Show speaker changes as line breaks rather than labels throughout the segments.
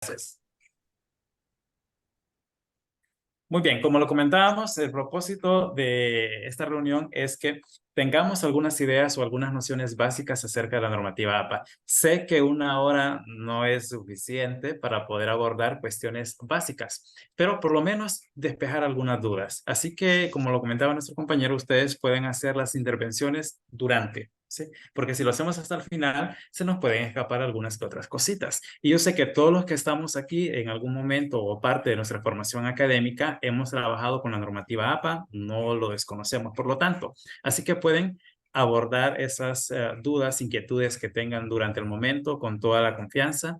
Gracias. Muy bien, como lo comentábamos, el propósito de esta reunión es que tengamos algunas ideas o algunas nociones básicas acerca de la normativa APA. Sé que una hora no es suficiente para poder abordar cuestiones básicas, pero por lo menos despejar algunas dudas. Así que, como lo comentaba nuestro compañero, ustedes pueden hacer las intervenciones durante. ¿Sí? Porque si lo hacemos hasta el final, se nos pueden escapar algunas que otras cositas. Y yo sé que todos los que estamos aquí en algún momento o parte de nuestra formación académica hemos trabajado con la normativa APA, no lo desconocemos, por lo tanto. Así que pueden abordar esas dudas, inquietudes que tengan durante el momento con toda la confianza.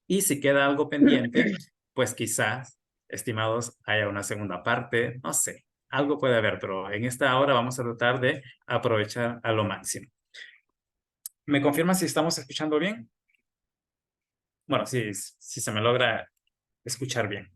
Y si queda algo pendiente, pues quizás, estimados, haya una segunda parte, no sé, algo puede haber, pero en esta hora vamos a tratar de aprovechar a lo máximo. ¿Me confirma si estamos escuchando bien? Bueno, si se me logra escuchar bien.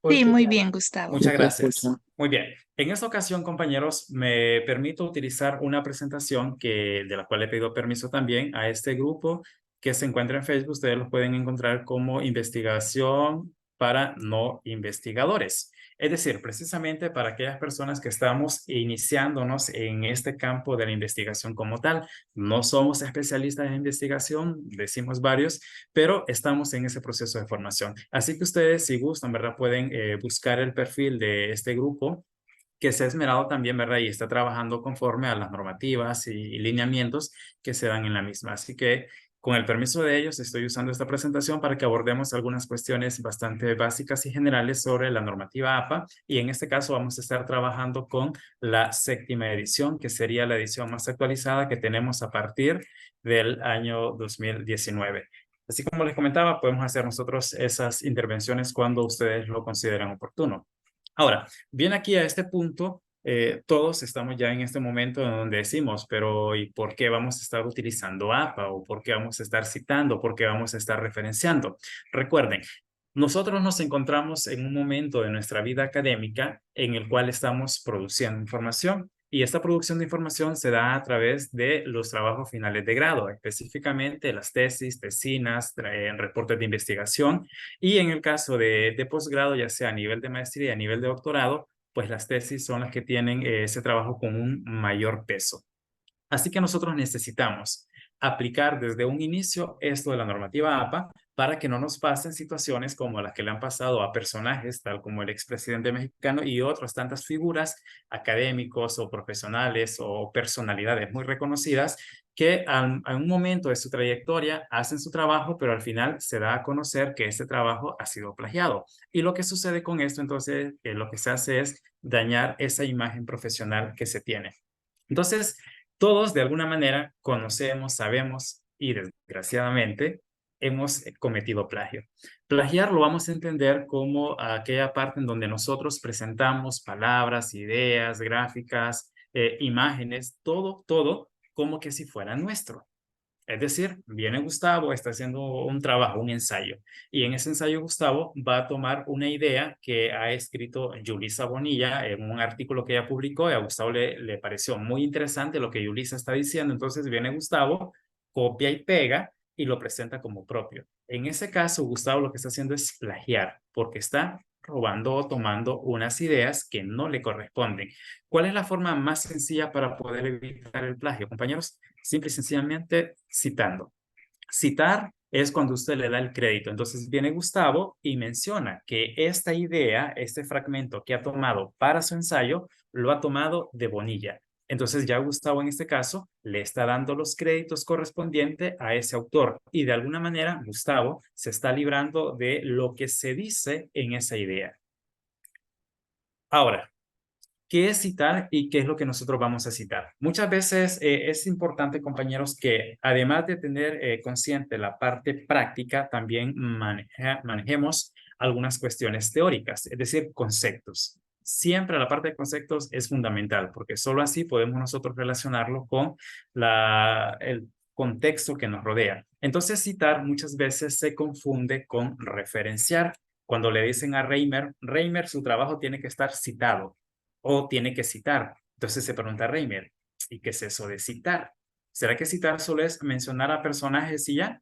Sí, muy bien, Gustavo.
Muchas gracias. Muy bien. En esta ocasión, compañeros, me permito utilizar una presentación de la cual he pedido permiso también a este grupo que se encuentra en Facebook. Ustedes lo pueden encontrar como Investigación para No Investigadores. Es decir, precisamente para aquellas personas que estamos iniciándonos en este campo de la investigación como tal. No somos especialistas en investigación, decimos varios, pero estamos en ese proceso de formación. Así que ustedes, si gustan, ¿verdad? Pueden buscar el perfil de este grupo que se ha esmerado también, ¿verdad? Y está trabajando conforme a las normativas y lineamientos que se dan en la misma. Así que, con el permiso de ellos, estoy usando esta presentación para que abordemos algunas cuestiones bastante básicas y generales sobre la normativa APA. Y en este caso vamos a estar trabajando con la séptima edición, que sería la edición más actualizada que tenemos a partir del año 2019. Así como les comentaba, podemos hacer nosotros esas intervenciones cuando ustedes lo consideren oportuno. Ahora, bien aquí a este punto, todos estamos ya en este momento en donde decimos, pero ¿y por qué vamos a estar utilizando APA? ¿O por qué vamos a estar citando? ¿Por qué vamos a estar referenciando? Recuerden, nosotros nos encontramos en un momento de nuestra vida académica en el cual estamos produciendo información. Y esta producción de información se da a través de los trabajos finales de grado, específicamente las tesis, tesinas, reportes de investigación y en el caso de posgrado, ya sea a nivel de maestría y a nivel de doctorado, pues las tesis son las que tienen ese trabajo con un mayor peso. Así que nosotros necesitamos aplicar desde un inicio esto de la normativa APA para que no nos pasen situaciones como las que le han pasado a personajes tal como el expresidente mexicano y otras tantas figuras académicos o profesionales o personalidades muy reconocidas que a un momento de su trayectoria hacen su trabajo, pero al final se da a conocer que ese trabajo ha sido plagiado. Y lo que sucede con esto, entonces, lo que se hace es dañar esa imagen profesional que se tiene. Entonces, todos de alguna manera conocemos, sabemos y desgraciadamente hemos cometido plagio. Plagiar lo vamos a entender como aquella parte en donde nosotros presentamos palabras, ideas, gráficas, imágenes, todo como que si fuera nuestro. Es decir, viene Gustavo, está haciendo un trabajo, un ensayo, y en ese ensayo Gustavo va a tomar una idea que ha escrito Yulisa Bonilla en un artículo que ella publicó y a Gustavo le pareció muy interesante lo que Yulisa está diciendo, entonces viene Gustavo, copia y pega y lo presenta como propio. En ese caso, Gustavo lo que está haciendo es plagiar, porque está robando o tomando unas ideas que no le corresponden. ¿Cuál es la forma más sencilla para poder evitar el plagio, compañeros? Simple y sencillamente citando. Citar es cuando usted le da el crédito. Entonces viene Gustavo y menciona que esta idea, este fragmento que ha tomado para su ensayo, lo ha tomado de Bonilla. Entonces ya Gustavo en este caso le está dando los créditos correspondientes a ese autor y de alguna manera Gustavo se está librando de lo que se dice en esa idea. Ahora, ¿qué es citar y qué es lo que nosotros vamos a citar? Muchas veces es importante, compañeros, que además de tener consciente la parte práctica, también manejemos algunas cuestiones teóricas, es decir, conceptos. Siempre la parte de conceptos es fundamental, porque solo así podemos nosotros relacionarlo con el contexto que nos rodea. Entonces, citar muchas veces se confunde con referenciar. Cuando le dicen a Reimer, su trabajo tiene que estar citado o tiene que citar. Entonces se pregunta Reimer, ¿y qué es eso de citar? ¿Será que citar solo es mencionar a personajes y ya?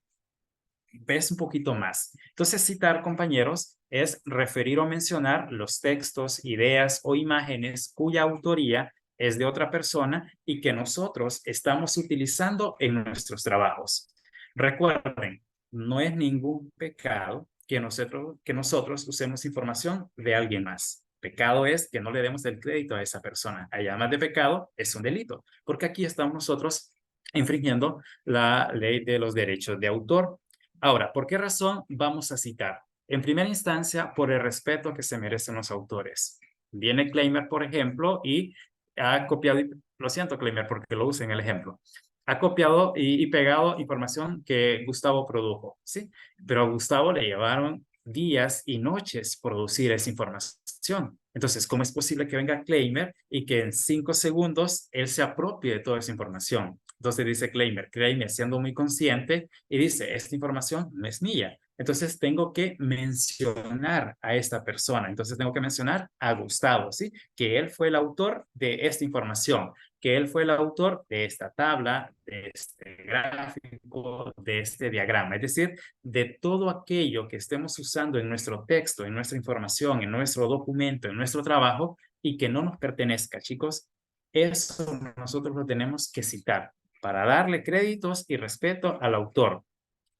ves un poquito más. Entonces, citar, compañeros, es referir o mencionar los textos, ideas o imágenes cuya autoría es de otra persona y que nosotros estamos utilizando en nuestros trabajos. Recuerden, no es ningún pecado que nosotros usemos información de alguien más. Pecado es que no le demos el crédito a esa persona. Allá más de pecado es un delito, porque aquí estamos nosotros infringiendo la ley de los derechos de autor. Ahora, ¿por qué razón vamos a citar? En primera instancia, por el respeto que se merecen los autores. Viene Kleinberg, por ejemplo, y ha copiado, lo siento, Kleinberg, porque lo uso en el ejemplo, ha copiado y pegado información que Gustavo produjo, ¿sí? Pero a Gustavo le llevaron días y noches producir esa información. Entonces, ¿cómo es posible que venga Kleinberg y que en 5 segundos él se apropie de toda esa información? Entonces dice Kleinberg siendo muy consciente y dice, esta información no es mía. Entonces tengo que mencionar a esta persona. Entonces tengo que mencionar a Gustavo, ¿sí? Que él fue el autor de esta información, que él fue el autor de esta tabla, de este gráfico, de este diagrama. Es decir, de todo aquello que estemos usando en nuestro texto, en nuestra información, en nuestro documento, en nuestro trabajo y que no nos pertenezca, chicos, eso nosotros lo tenemos que citar para darle créditos y respeto al autor.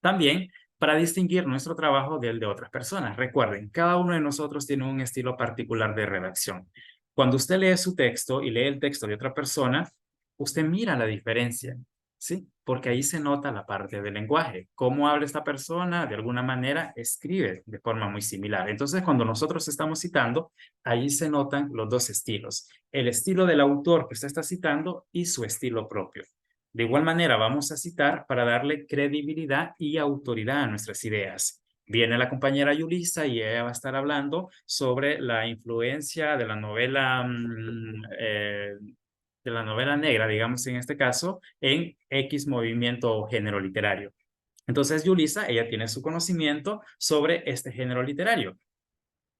También para distinguir nuestro trabajo del de otras personas. Recuerden, cada uno de nosotros tiene un estilo particular de redacción. Cuando usted lee su texto y lee el texto de otra persona, usted mira la diferencia, ¿sí? Porque ahí se nota la parte del lenguaje. Cómo habla esta persona, de alguna manera, escribe de forma muy similar. Entonces, cuando nosotros estamos citando, ahí se notan los dos estilos. El estilo del autor que usted está citando y su estilo propio. De igual manera, vamos a citar para darle credibilidad y autoridad a nuestras ideas. Viene la compañera Yulisa y ella va a estar hablando sobre la influencia de la novela negra, digamos en este caso, en X movimiento o género literario. Entonces, Yulisa, ella tiene su conocimiento sobre este género literario.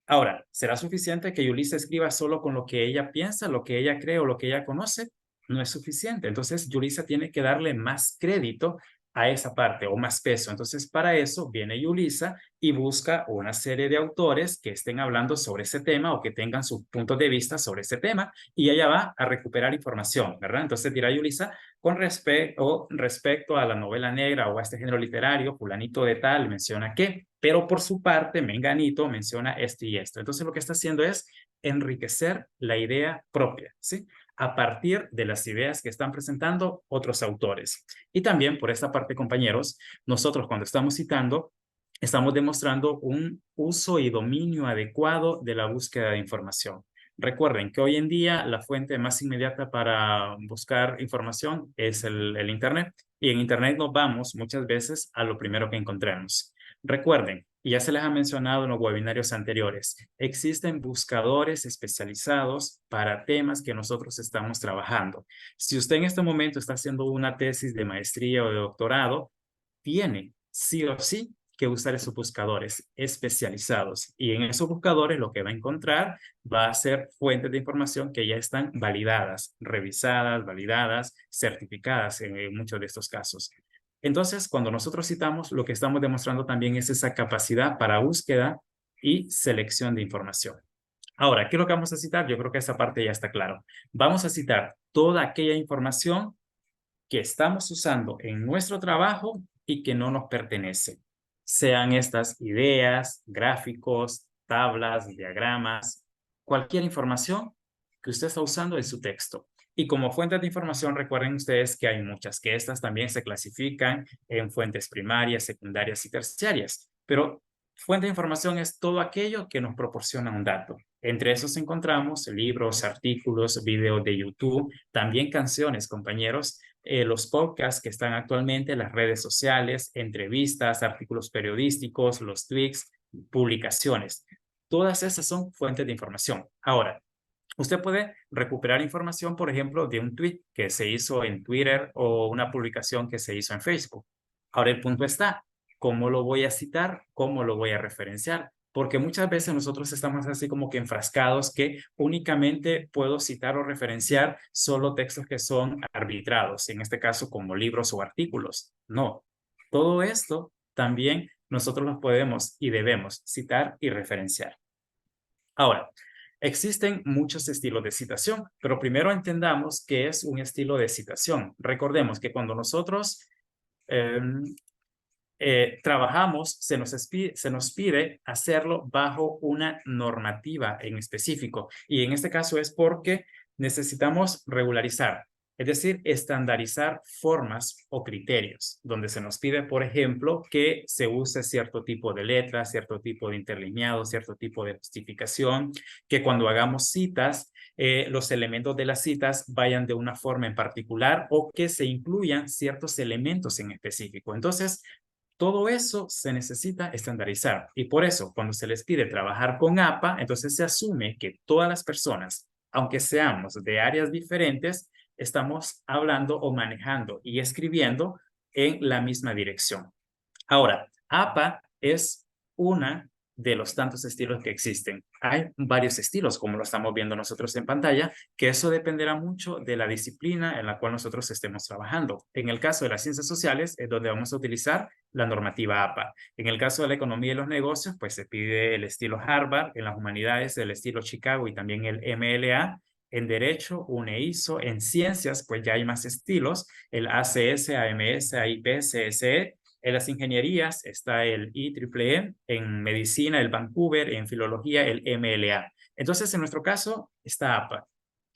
Ahora, ¿será suficiente que Yulisa escriba solo con lo que ella piensa, lo que ella cree o lo que ella conoce? No es suficiente. Entonces, Yulisa tiene que darle más crédito a esa parte o más peso. Entonces, para eso viene Yulisa y busca una serie de autores que estén hablando sobre ese tema o que tengan sus puntos de vista sobre ese tema y ella va a recuperar información, ¿verdad? Entonces dirá Yulisa, con respecto a la novela negra o a este género literario, fulanito de tal menciona que, pero por su parte, menganito menciona esto y esto. Entonces lo que está haciendo es enriquecer la idea propia, ¿sí? A partir de las ideas que están presentando otros autores. Y también por esta parte, compañeros, nosotros cuando estamos citando, estamos demostrando un uso y dominio adecuado de la búsqueda de información. Recuerden que hoy en día la fuente más inmediata para buscar información es el Internet y en Internet nos vamos muchas veces a lo primero que encontremos. Recuerden, y ya se les ha mencionado en los webinarios anteriores, existen buscadores especializados para temas que nosotros estamos trabajando. Si usted en este momento está haciendo una tesis de maestría o de doctorado, tiene sí o sí que usar esos buscadores especializados. Y en esos buscadores lo que va a encontrar va a ser fuentes de información que ya están validadas, revisadas, validadas, certificadas en muchos de estos casos. Entonces, cuando nosotros citamos, lo que estamos demostrando también es esa capacidad para búsqueda y selección de información. Ahora, ¿qué es lo que vamos a citar? Yo creo que esa parte ya está claro. Vamos a citar toda aquella información que estamos usando en nuestro trabajo y que no nos pertenece. Sean estas ideas, gráficos, tablas, diagramas, cualquier información que usted está usando en su texto. Y como fuentes de información, recuerden ustedes que hay muchas, que estas también se clasifican en fuentes primarias, secundarias y terciarias. Pero fuente de información es todo aquello que nos proporciona un dato. Entre esos encontramos libros, artículos, videos de YouTube, también canciones, compañeros, los podcasts que están actualmente, las redes sociales, entrevistas, artículos periodísticos, los tweets, publicaciones. Todas esas son fuentes de información. Ahora, usted puede recuperar información, por ejemplo, de un tweet que se hizo en Twitter o una publicación que se hizo en Facebook. Ahora el punto está, ¿cómo lo voy a citar? ¿Cómo lo voy a referenciar? Porque muchas veces nosotros estamos así como que enfrascados que únicamente puedo citar o referenciar solo textos que son arbitrados, en este caso como libros o artículos. No, todo esto también nosotros los podemos y debemos citar y referenciar. Ahora, existen muchos estilos de citación, pero primero entendamos qué es un estilo de citación. Recordemos que cuando nosotros trabajamos, se nos pide hacerlo bajo una normativa en específico. Y en este caso es porque necesitamos regularizar, es decir, estandarizar formas o criterios, donde se nos pide, por ejemplo, que se use cierto tipo de letra, cierto tipo de interlineado, cierto tipo de justificación, que cuando hagamos citas, los elementos de las citas vayan de una forma en particular o que se incluyan ciertos elementos en específico. Entonces, todo eso se necesita estandarizar y por eso cuando se les pide trabajar con APA, entonces se asume que todas las personas, aunque seamos de áreas diferentes, estamos hablando o manejando y escribiendo en la misma dirección. Ahora, APA es una de los tantos estilos que existen. Hay varios estilos, como lo estamos viendo nosotros en pantalla, que eso dependerá mucho de la disciplina en la cual nosotros estemos trabajando. En el caso de las ciencias sociales es donde vamos a utilizar la normativa APA. En el caso de la economía y los negocios, pues se pide el estilo Harvard, en las humanidades el estilo Chicago y también el MLA. En Derecho, UNEISO, en Ciencias, pues ya hay más estilos, el ACS, AMS, AIP, CSE. En las ingenierías está el IEEE, en medicina el Vancouver, en filología el MLA. Entonces, en nuestro caso está APA.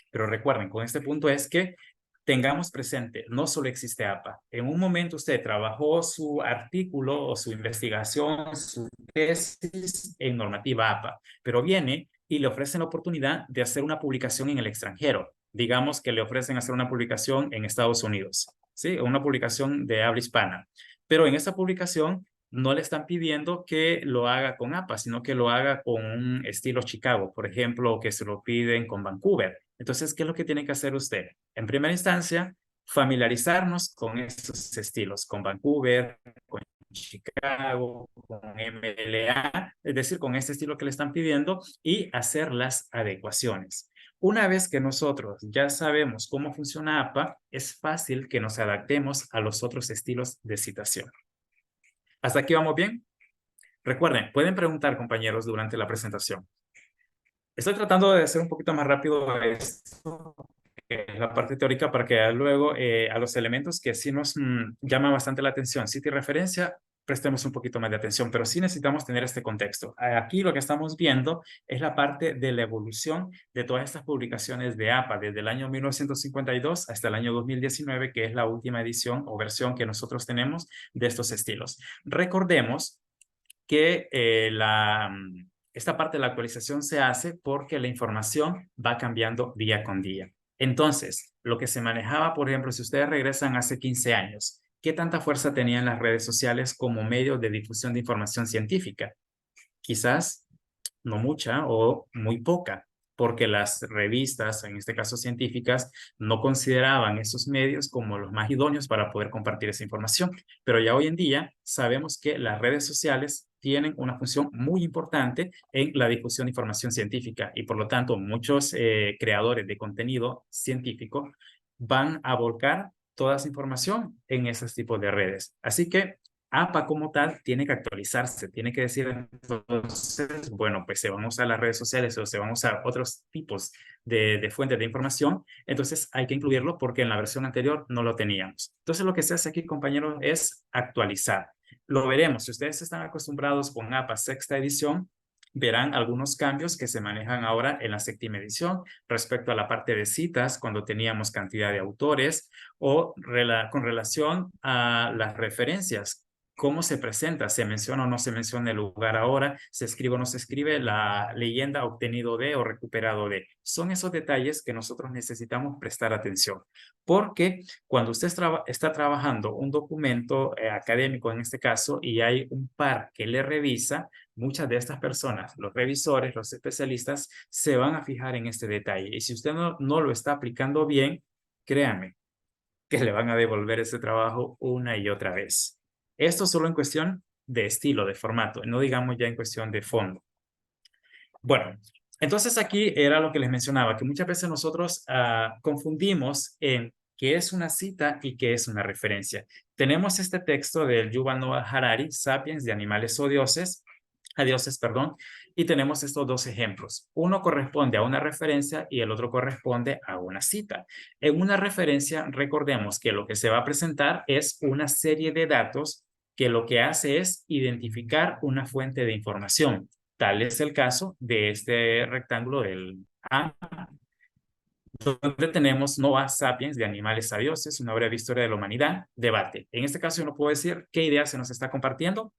Pero recuerden, con este punto es que tengamos presente, no solo existe APA. En un momento usted trabajó su artículo o su investigación, su tesis en normativa APA, pero viene y le ofrecen la oportunidad de hacer una publicación en el extranjero. Digamos que le ofrecen hacer una publicación en Estados Unidos, ¿sí? Una publicación de habla hispana. Pero en esa publicación no le están pidiendo que lo haga con APA, sino que lo haga con un estilo Chicago, por ejemplo, que se lo piden con Vancouver. Entonces, ¿qué es lo que tiene que hacer usted? En primera instancia, familiarizarnos con esos estilos, con Vancouver, con Chicago, con MLA, es decir, con este estilo que le están pidiendo y hacer las adecuaciones. Una vez que nosotros ya sabemos cómo funciona APA, es fácil que nos adaptemos a los otros estilos de citación. ¿Hasta aquí vamos bien? Recuerden, pueden preguntar, compañeros, durante la presentación. Estoy tratando de hacer un poquito más rápido esto, la parte teórica, para que luego a los elementos que sí nos llaman bastante la atención, cita y referencia, prestemos un poquito más de atención, pero sí necesitamos tener este contexto. Aquí lo que estamos viendo es la parte de la evolución de todas estas publicaciones de APA, desde el año 1952 hasta el año 2019, que es la última edición o versión que nosotros tenemos de estos estilos. Recordemos que esta parte de la actualización se hace porque la información va cambiando día con día. Entonces, lo que se manejaba, por ejemplo, si ustedes regresan hace 15 años, ¿qué tanta fuerza tenían las redes sociales como medio de difusión de información científica? Quizás no mucha o muy poca, porque las revistas, en este caso científicas, no consideraban esos medios como los más idóneos para poder compartir esa información. Pero ya hoy en día sabemos que las redes sociales tienen una función muy importante en la difusión de información científica y por lo tanto muchos creadores de contenido científico van a volcar toda esa información en esos tipos de redes. Así que APA como tal tiene que actualizarse, tiene que decir entonces, bueno, pues se van a usar las redes sociales o se van a usar otros tipos de fuentes de información, entonces hay que incluirlo porque en la versión anterior no lo teníamos. Entonces lo que se hace aquí, compañeros, es actualizar. Lo veremos, si ustedes están acostumbrados con APA sexta edición, verán algunos cambios que se manejan ahora en la séptima edición respecto a la parte de citas, cuando teníamos cantidad de autores, o con relación a las referencias. ¿Cómo se presenta? ¿Se menciona o no se menciona el lugar ahora? ¿Se escribe o no se escribe la leyenda obtenido de o recuperado de? Son esos detalles que nosotros necesitamos prestar atención. Porque cuando usted está trabajando un documento académico en este caso y hay un par que le revisa, muchas de estas personas, los revisores, los especialistas, se van a fijar en este detalle. Y si usted no lo está aplicando bien, créanme que le van a devolver ese trabajo una y otra vez. Esto solo en cuestión de estilo, de formato, no digamos ya en cuestión de fondo. Bueno, entonces aquí era lo que les mencionaba, que muchas veces nosotros confundimos en qué es una cita y qué es una referencia. tenemos este texto del Yuval Noah Harari, Sapiens, de animales o dioses, a dioses, perdón, y tenemos estos dos ejemplos. Uno corresponde a una referencia y el otro corresponde a una cita. En una referencia, recordemos que lo que se va a presentar es una serie de datos que lo que hace es identificar una fuente de información. Tal es el caso de este rectángulo del A, donde tenemos Noah Sapiens, de animales a dioses, una breve historia de la humanidad, debate. En este caso yo no puedo decir qué idea se nos está compartiendo,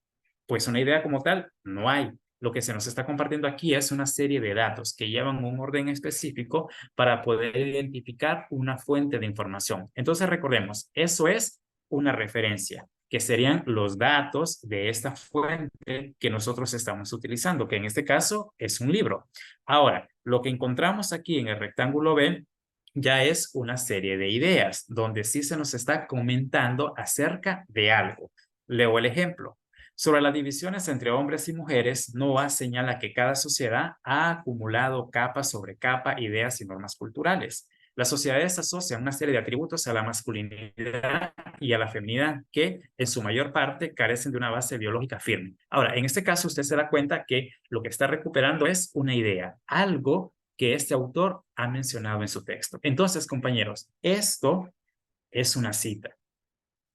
pues una idea como tal no hay. Lo que se nos está compartiendo aquí es una serie de datos que llevan un orden específico para poder identificar una fuente de información. Entonces recordemos, eso es una referencia, que serían los datos de esta fuente que nosotros estamos utilizando, que en este caso es un libro. Ahora, lo que encontramos aquí en el rectángulo B ya es una serie de ideas, donde sí se nos está comentando acerca de algo. Leo el ejemplo. Sobre las divisiones entre hombres y mujeres, Noah señala que cada sociedad ha acumulado capa sobre capa ideas y normas culturales. Las sociedades asocian una serie de atributos a la masculinidad y a la feminidad que, en su mayor parte, carecen de una base biológica firme. Ahora, en este caso, usted se da cuenta que lo que está recuperando es una idea, algo que este autor ha mencionado en su texto. Entonces, compañeros, esto es una cita.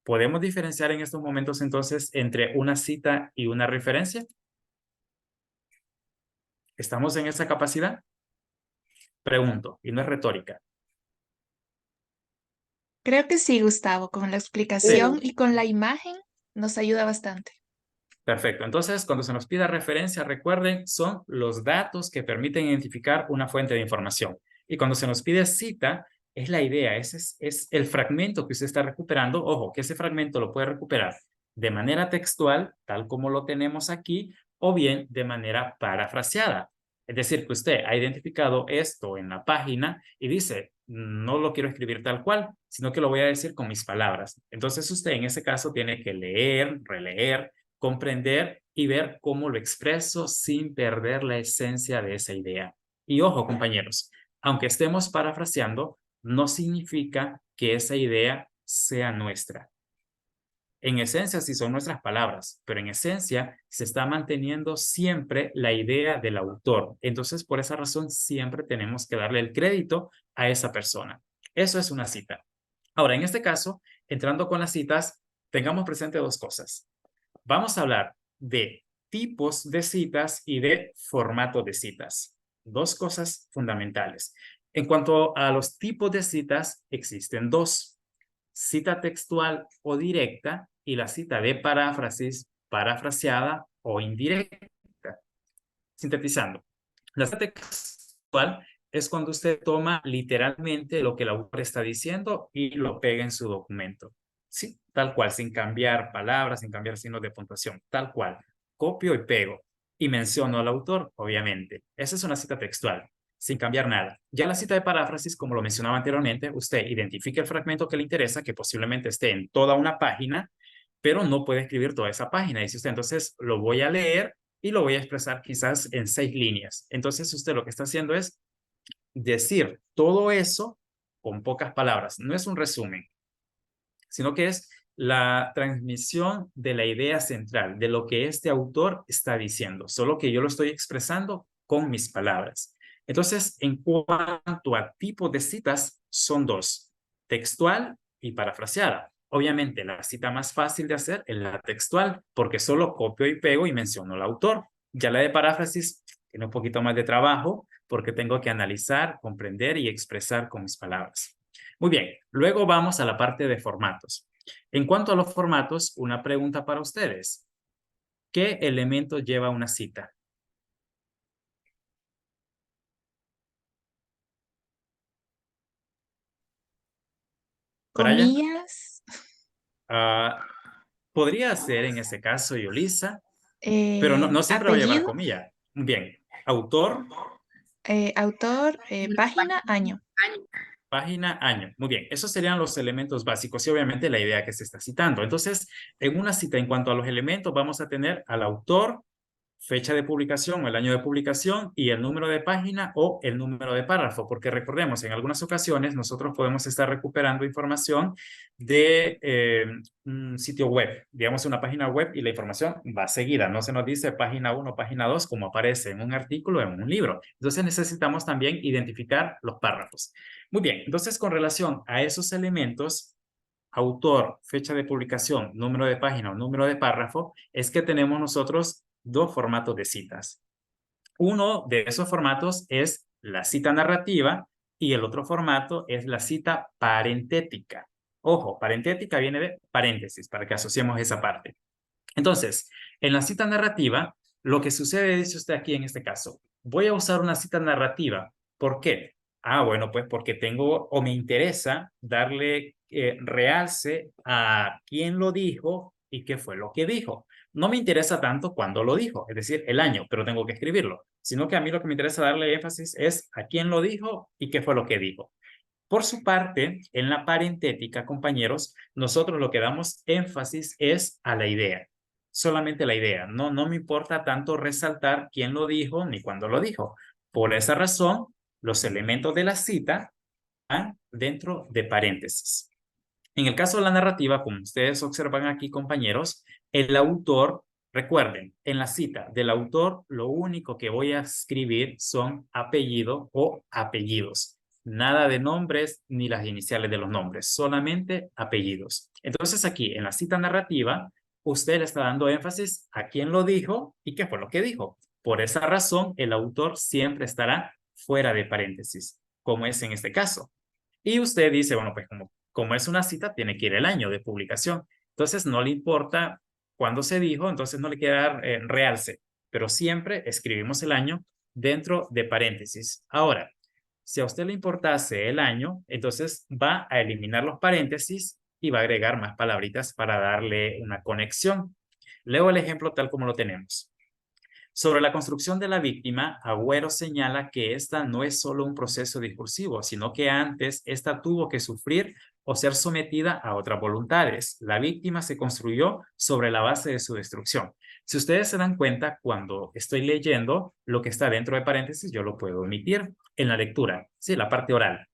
¿Podemos diferenciar en estos momentos entonces entre una cita y una referencia? ¿Estamos en esa capacidad? Pregunto, y no es retórica.
Creo que sí, Gustavo, con la explicación
Sí.
y con la imagen nos ayuda bastante.
Perfecto. Entonces, cuando se nos pida referencia, recuerden, son los datos que permiten identificar una fuente de información. Y cuando se nos pide cita, es la idea, ese es el fragmento que usted está recuperando. Ojo, que ese fragmento lo puede recuperar de manera textual, tal como lo tenemos aquí, o bien de manera parafraseada. Es decir, que usted ha identificado esto en la página y dice, no lo quiero escribir tal cual, sino que lo voy a decir con mis palabras. Entonces, usted en ese caso tiene que leer, releer, comprender y ver cómo lo expreso sin perder la esencia de esa idea. Y ojo, compañeros, aunque estemos parafraseando, no significa que esa idea sea nuestra. En esencia, sí son nuestras palabras, pero en esencia se está manteniendo siempre la idea del autor. Entonces, por esa razón, siempre tenemos que darle el crédito a esa persona. Eso es una cita. Ahora, en este caso, entrando con las citas, tengamos presente dos cosas. Vamos a hablar de tipos de citas y de formato de citas. Dos cosas fundamentales. En cuanto a los tipos de citas, existen dos: cita textual o directa y la cita de paráfrasis, parafraseada o indirecta. Sintetizando, la cita textual es cuando usted toma literalmente lo que el autor está diciendo y lo pega en su documento. Sí, tal cual, sin cambiar palabras, sin cambiar signos de puntuación, tal cual. Copio y pego. Y menciono al autor, obviamente. Esa es una cita textual, sin cambiar nada. Ya la cita de paráfrasis, como lo mencionaba anteriormente, usted identifica el fragmento que le interesa, que posiblemente esté en toda una página, pero no puede escribir toda esa página. Dice usted, entonces lo voy a leer y lo voy a expresar quizás en 6 líneas. Entonces usted lo que está haciendo es decir todo eso con pocas palabras. No es un resumen, sino que es la transmisión de la idea central, de lo que este autor está diciendo, solo que yo lo estoy expresando con mis palabras. Entonces, en cuanto a tipo de citas, son dos: textual y parafraseada. Obviamente, la cita más fácil de hacer es la textual, porque solo copio y pego y menciono al autor. Ya la de paráfrasis tiene un poquito más de trabajo, porque tengo que analizar, comprender y expresar con mis palabras. Muy bien, luego vamos a la parte de formatos. En cuanto a los formatos, una pregunta para ustedes. ¿Qué elemento lleva una cita? Brian,
Comillas,
ah, podría ser en ese caso Yolisa, pero no siempre va a llevar
apellido,
comilla. Bien, autor,
autor, página, año.
página, año. Muy bien, esos serían los elementos básicos y obviamente la idea que se está citando. Entonces, en una cita, en cuanto a los elementos, vamos a tener al autor, fecha de publicación o el año de publicación y el número de página o el número de párrafo, porque recordemos, en algunas ocasiones nosotros podemos estar recuperando información de un sitio web, digamos una página web y la información va seguida, no se nos dice página 1, página 2 como aparece en un artículo o en un libro. Entonces necesitamos también identificar los párrafos. Muy bien, entonces con relación a esos elementos, autor, fecha de publicación, número de página o número de párrafo, es que tenemos nosotros dos formatos de citas. Uno de esos formatos es la cita narrativa y el otro formato es la cita parentética. Ojo, parentética viene de paréntesis, para que asociemos esa parte. Entonces, en la cita narrativa, lo que sucede, dice usted aquí en este caso, voy a usar una cita narrativa. ¿Por qué? Ah, bueno, pues porque tengo o me interesa darle realce a quién lo dijo y qué fue lo que dijo. No me interesa tanto cuándo lo dijo, es decir, el año, pero tengo que escribirlo, sino que a mí lo que me interesa darle énfasis es a quién lo dijo y qué fue lo que dijo. Por su parte, en la parentética, compañeros, nosotros lo que damos énfasis es a la idea, solamente la idea. No me importa tanto resaltar quién lo dijo ni cuándo lo dijo. Por esa razón, los elementos de la cita van dentro de paréntesis. En el caso de la narrativa, como ustedes observan aquí, compañeros, el autor, recuerden, en la cita del autor, lo único que voy a escribir son apellido o apellidos. Nada de nombres ni las iniciales de los nombres, solamente apellidos. Entonces aquí, en la cita narrativa, usted le está dando énfasis a quién lo dijo y qué fue lo que dijo. Por esa razón, el autor siempre estará fuera de paréntesis, como es en este caso. Y usted dice, bueno, pues como es una cita, tiene que ir el año de publicación. Entonces, no le importa cuándo se dijo, entonces no le queda dar realce, pero siempre escribimos el año dentro de paréntesis. Ahora, si a usted le importase el año, entonces va a eliminar los paréntesis y va a agregar más palabritas para darle una conexión. Leo el ejemplo tal como lo tenemos. Sobre la construcción de la víctima, Agüero señala que esta no es solo un proceso discursivo, sino que antes esta tuvo que sufrir o ser sometida a otras voluntades. La víctima se construyó sobre la base de su destrucción. Si ustedes se dan cuenta, cuando estoy leyendo, lo que está dentro de paréntesis, yo lo puedo omitir en la lectura, sí, la parte oral.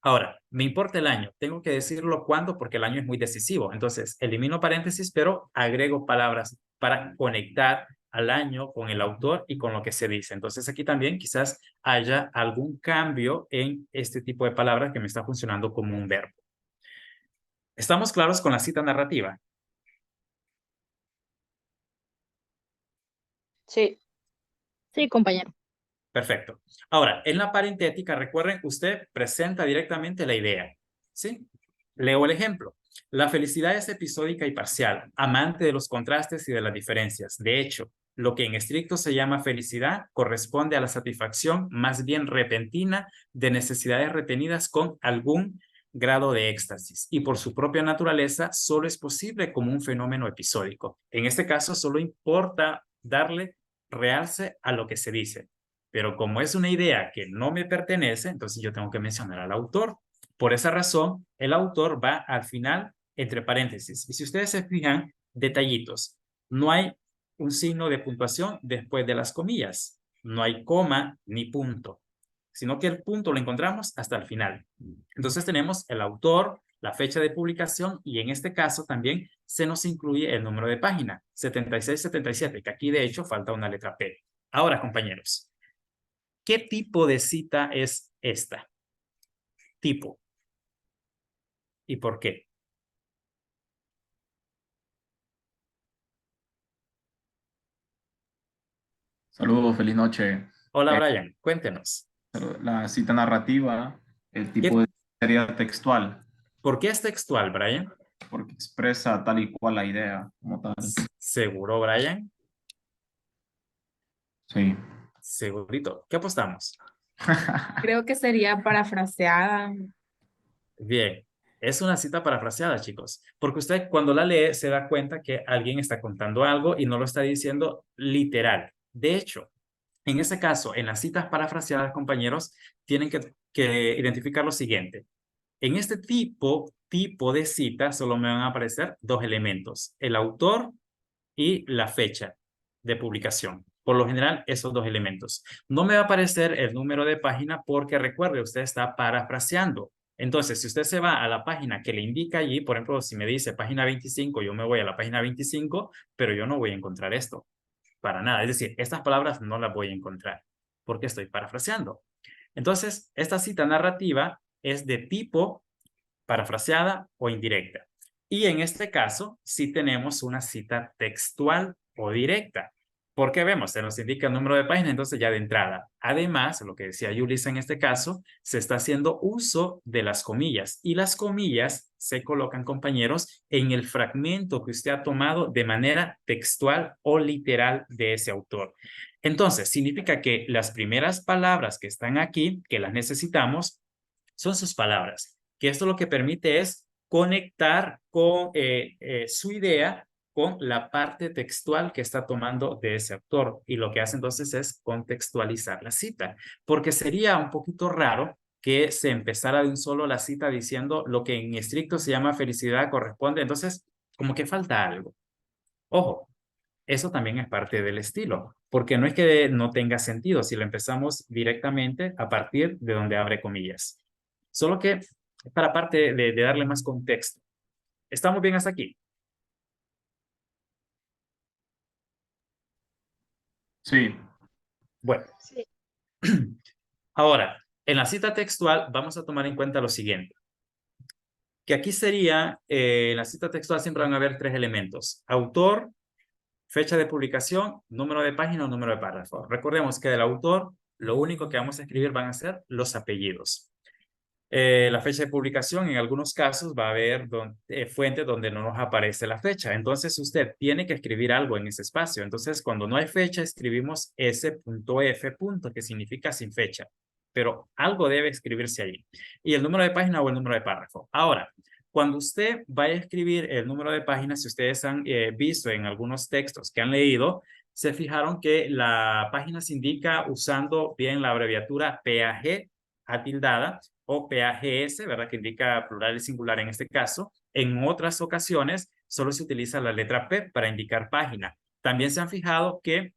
Ahora, me importa el año, tengo que decirlo cuándo porque el año es muy decisivo. Entonces, elimino paréntesis, pero agrego palabras para conectar al año con el autor y con lo que se dice. Entonces, aquí también quizás haya algún cambio en este tipo de palabras que me está funcionando como un verbo. ¿Estamos claros con la cita narrativa?
Sí. Sí, compañero.
Perfecto. Ahora, en la parentética, recuerden, usted presenta directamente la idea, ¿sí? Leo el ejemplo. La felicidad es episódica y parcial, amante de los contrastes y de las diferencias. De hecho, lo que en estricto se llama felicidad corresponde a la satisfacción más bien repentina de necesidades retenidas con algún grado de éxtasis y por su propia naturaleza solo es posible como un fenómeno episódico. En este caso, solo importa darle realce a lo que se dice. Pero como es una idea que no me pertenece, entonces yo tengo que mencionar al autor. Por esa razón, el autor va al final entre paréntesis. Y si ustedes se fijan, detallitos. No hay un signo de puntuación después de las comillas. No hay coma ni punto, sino que el punto lo encontramos hasta el final. Entonces tenemos el autor, la fecha de publicación y en este caso también se nos incluye el número de página, 7677, que aquí de hecho falta una letra P. Ahora, compañeros, ¿qué tipo de cita es esta? Tipo. ¿Y por qué?
Saludos, feliz noche.
Hola,
Eh,
Brian, cuéntenos.
la cita narrativa, el tipo
¿Qué,
de sería textual,
¿Por qué es textual, Brian?
porque expresa tal y cual la idea como tal.
¿Seguro, Brian?
Sí.
Segurito. ¿Qué apostamos?
Creo que sería parafraseada.
Bien, es una cita parafraseada, chicos, porque usted cuando la lee se da cuenta que alguien está contando algo y no lo está diciendo literal. De hecho, en ese caso, en las citas parafraseadas, compañeros, tienen que identificar lo siguiente. En este tipo de cita solo me van a aparecer dos elementos, el autor y la fecha de publicación. Por lo general, esos dos elementos. No me va a aparecer el número de página porque recuerde, usted está parafraseando. Entonces, si usted se va a la página que le indica allí, por ejemplo, si me dice página 25, yo me voy a la página 25, pero yo no voy a encontrar esto. Para nada. Es decir, estas palabras no las voy a encontrar porque estoy parafraseando. Entonces, esta cita narrativa es de tipo parafraseada o indirecta. Y en este caso, sí tenemos una cita textual o directa. Porque vemos, se nos indica el número de página, entonces ya de entrada. Además, lo que decía Yulisa en este caso, se está haciendo uso de las comillas. Y las comillas se colocan, compañeros, en el fragmento que usted ha tomado de manera textual o literal de ese autor. Entonces, significa que las primeras palabras que están aquí, que las necesitamos, son sus palabras. Que esto lo que permite es conectar con su idea con la parte textual que está tomando de ese autor. Y lo que hace entonces es contextualizar la cita, porque sería un poquito raro que se empezara de un solo la cita diciendo lo que en estricto se llama felicidad corresponde. Entonces, como que falta algo. Ojo, eso también es parte del estilo, porque no es que no tenga sentido si lo empezamos directamente a partir de donde abre comillas. Solo que para parte de darle más contexto. ¿Estamos bien hasta aquí?
Sí,
Bueno,
Sí.
ahora, en la cita textual vamos a tomar en cuenta lo siguiente. Que aquí sería, en la cita textual siempre van a haber tres elementos. Autor, fecha de publicación, número de página o número de párrafo. Recordemos que del autor, lo único que vamos a escribir van a ser los apellidos. La fecha de publicación, en algunos casos va a haber fuentes donde no nos aparece la fecha. Entonces usted tiene que escribir algo en ese espacio. Entonces cuando no hay fecha, escribimos S.F. que significa sin fecha. Pero algo debe escribirse ahí. Y el número de página o el número de párrafo. Ahora, cuando usted vaya a escribir el número de página, si ustedes han visto en algunos textos que han leído, se fijaron que la página se indica usando bien la abreviatura PAG atildada o PAGS, ¿verdad? Que indica plural y singular en este caso. En otras ocasiones solo se utiliza la letra P para indicar página. También se han fijado que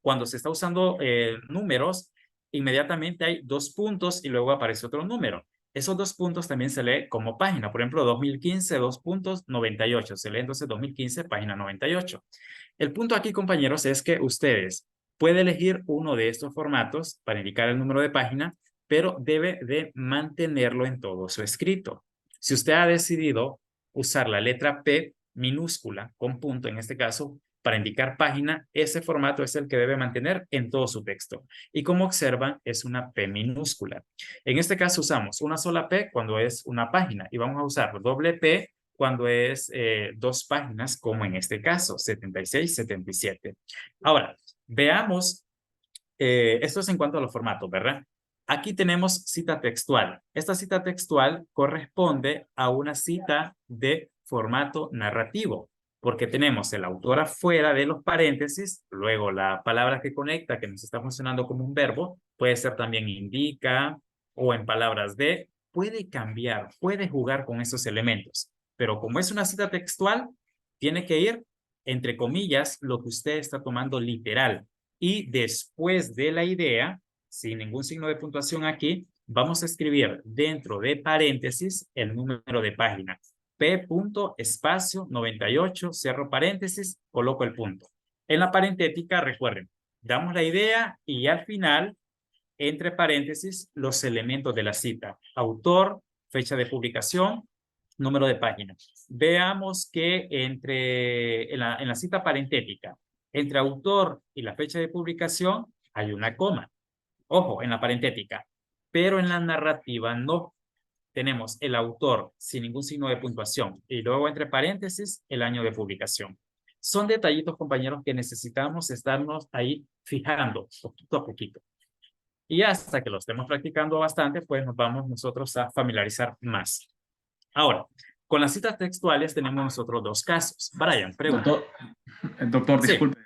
cuando se está usando números, inmediatamente hay dos puntos y luego aparece otro número. Esos dos puntos también se lee como página. Por ejemplo, 2015, 2.98. Se lee entonces 2015, página 98. El punto aquí, compañeros, es que ustedes pueden elegir uno de estos formatos para indicar el número de página, pero debe de mantenerlo en todo su escrito. Si usted ha decidido usar la letra P minúscula con punto, en este caso, para indicar página, ese formato es el que debe mantener en todo su texto. Y como observan, es una P minúscula. En este caso usamos una sola P cuando es una página y vamos a usar doble P cuando es dos páginas, como en este caso, 76, 77. Ahora, veamos, esto es en cuanto a los formatos, ¿verdad? Aquí tenemos cita textual. Esta cita textual corresponde a una cita de formato narrativo, porque tenemos el autor afuera de los paréntesis, luego la palabra que conecta, que nos está funcionando como un verbo, puede ser también indica o en palabras de, puede cambiar, puede jugar con esos elementos. Pero como es una cita textual, tiene que ir, entre comillas, lo que usted está tomando literal. Y después de la idea, sin ningún signo de puntuación aquí, vamos a escribir dentro de paréntesis el número de página. P. espacio 98, cierro paréntesis, coloco el punto. En la parentética, recuerden, damos la idea y al final, entre paréntesis, los elementos de la cita. Autor, fecha de publicación, número de página. Veamos que en la cita parentética, entre autor y la fecha de publicación, hay una coma. Ojo, en la parentética. Pero en la narrativa no. Tenemos el autor sin ningún signo de puntuación y luego entre paréntesis el año de publicación. Son detallitos, compañeros, que necesitamos estarnos ahí fijando poquito a poquito. Y hasta que lo estemos practicando bastante, pues nos vamos nosotros a familiarizar más. Ahora, con las citas textuales tenemos nosotros dos casos. Brian, pregunta.
Doctor,
Sí.
disculpe.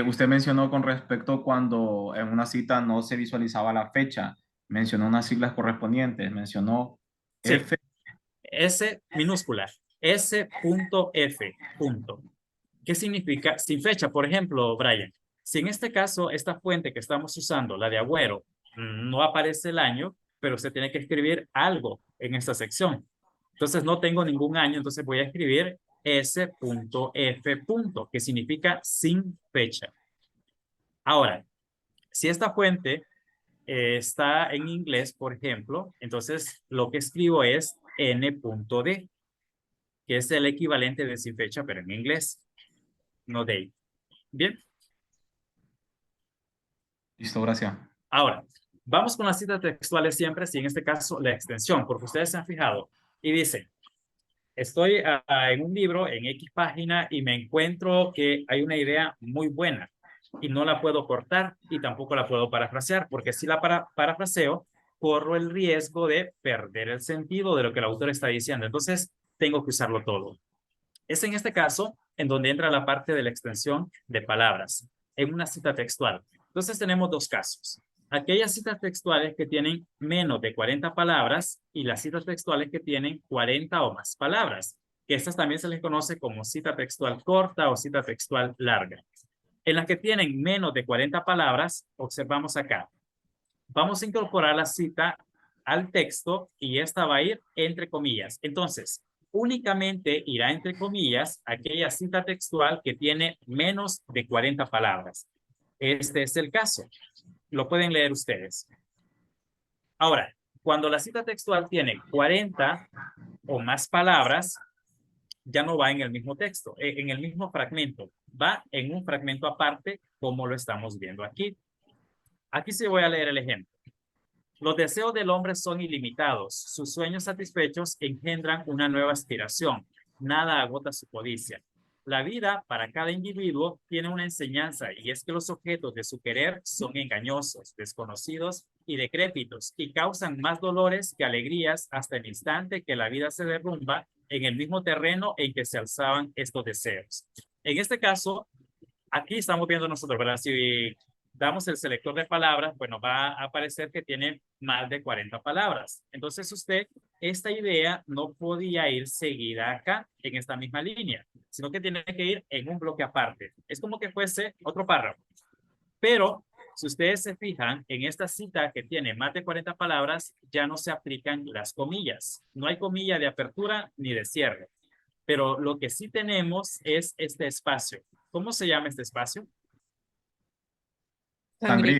Usted mencionó con respecto cuando en una cita no se visualizaba la fecha, mencionó unas siglas correspondientes, mencionó
Sí.
F.
S minúscula, S.F. ¿Qué significa? Sin fecha, por ejemplo, Brian. Si en este caso, esta fuente que estamos usando, la de Agüero, no aparece el año, pero usted tiene que escribir algo en esta sección. Entonces no tengo ningún año, entonces voy a escribir S.F. que significa sin fecha. Ahora, si esta fuente está en inglés, por ejemplo, entonces lo que escribo es N.D, que es el equivalente de sin fecha, pero en inglés, no date. Bien.
Listo, gracias.
Ahora, vamos con las citas textuales siempre, si en este caso la extensión, porque ustedes se han fijado y dice, estoy en un libro, en X página, y me encuentro que hay una idea muy buena y no la puedo cortar y tampoco la puedo parafrasear, porque si la parafraseo, corro el riesgo de perder el sentido de lo que el autor está diciendo. Entonces, tengo que usarlo todo. Es en este caso en donde entra la parte de la extensión de palabras en una cita textual. Entonces, tenemos dos casos. Aquellas citas textuales que tienen menos de 40 palabras y las citas textuales que tienen 40 o más palabras, que estas también se les conoce como cita textual corta o cita textual larga. En las que tienen menos de 40 palabras, observamos acá. Vamos a incorporar la cita al texto y esta va a ir entre comillas. Entonces, únicamente irá entre comillas aquella cita textual que tiene menos de 40 palabras. Este es el caso. Lo pueden leer ustedes. Ahora, cuando la cita textual tiene 40 o más palabras, ya no va en el mismo texto, en el mismo fragmento. Va en un fragmento aparte, como lo estamos viendo aquí. Aquí sí voy a leer el ejemplo. Los deseos del hombre son ilimitados. Sus sueños satisfechos engendran una nueva aspiración. Nada agota su codicia. La vida para cada individuo tiene una enseñanza y es que los objetos de su querer son engañosos, desconocidos y decrépitos y causan más dolores que alegrías hasta el instante que la vida se derrumba en el mismo terreno en que se alzaban estos deseos. En este caso, aquí estamos viendo nosotros, ¿verdad? Si damos el selector de palabras, bueno, va a aparecer que tiene más de 40 palabras. Entonces usted, esta idea no podía ir seguida acá, en esta misma línea, sino que tiene que ir en un bloque aparte. Es como que fuese otro párrafo. Pero si ustedes se fijan, en esta cita que tiene más de 40 palabras, ya no se aplican las comillas. No hay comilla de apertura ni de cierre. Pero lo que sí tenemos es este espacio. ¿Cómo se llama este espacio?
Sangría.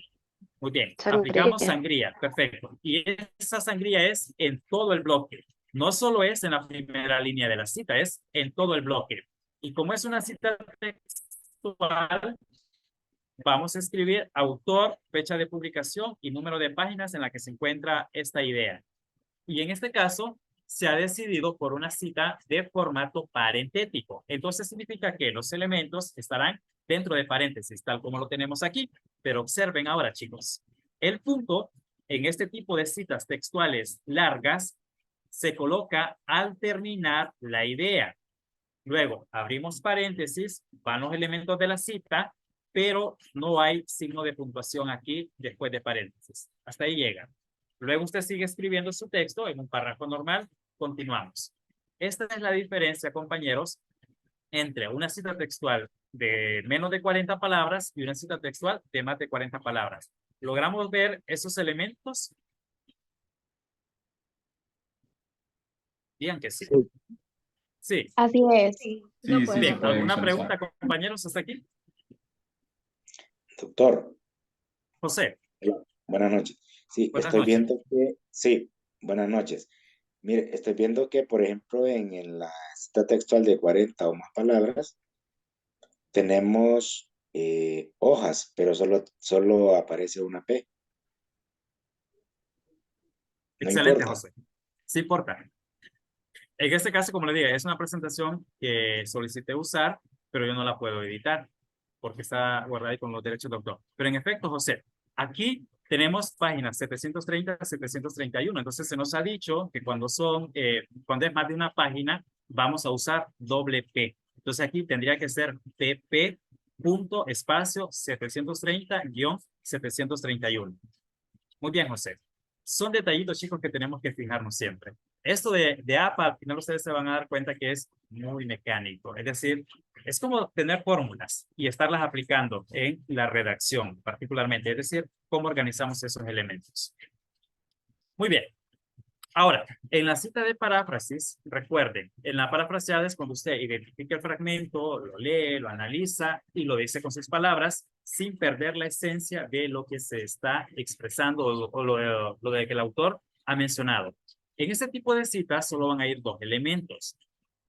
Muy bien,
Sangría.
aplicamos sangría, perfecto. Y esa sangría es en todo el bloque. No solo es en la primera línea de la cita, es en todo el bloque. Y como es una cita textual, vamos a escribir autor, fecha de publicación y número de páginas en la que se encuentra esta idea. Y en este caso, se ha decidido por una cita de formato parentético. Entonces significa que los elementos estarán dentro de paréntesis, tal como lo tenemos aquí. Pero observen ahora, chicos, el punto en este tipo de citas textuales largas se coloca al terminar la idea. Luego abrimos paréntesis, van los elementos de la cita, pero no hay signo de puntuación aquí después de paréntesis. Hasta ahí llega. Luego usted sigue escribiendo su texto en un párrafo normal. Continuamos. Esta es la diferencia, compañeros, entre una cita textual de menos de 40 palabras y una cita textual de más de 40 palabras. ¿Logramos ver esos elementos? Digan que sí. Sí.
Así es.
Sí, sí, se
Bien,
puede
¿alguna
visualizar.
pregunta, compañeros, hasta aquí?
Doctor,
José.
hola, buenas noches. Sí,
Buenas
estoy
noches.
viendo que, sí, buenas noches. Mire, estoy viendo que, por ejemplo, en la cita textual de 40 o más palabras, tenemos hojas, pero solo aparece una P. No
Excelente,
importa.
José. Sí importa. En este caso, como le digo, es una presentación que solicité usar, pero yo no la puedo editar porque está guardada ahí con los derechos de autor. Pero en efecto, José, aquí tenemos páginas 730 a 731. Entonces se nos ha dicho que cuando cuando es más de una página, vamos a usar doble P. Entonces aquí tendría que ser pp punto espacio 730-731. Muy bien, José. Son detallitos, chicos, que tenemos que fijarnos siempre. Esto de APA, al final ustedes se van a dar cuenta que es muy mecánico. Es decir, es como tener fórmulas y estarlas aplicando en la redacción, particularmente. Es decir, cómo organizamos esos elementos. Muy bien. Ahora, en la cita de paráfrasis, recuerden, en la parafraseada es cuando usted identifica el fragmento, lo lee, lo analiza y lo dice con sus palabras sin perder la esencia de lo que se está expresando o lo de que el autor ha mencionado. En este tipo de citas solo van a ir dos elementos,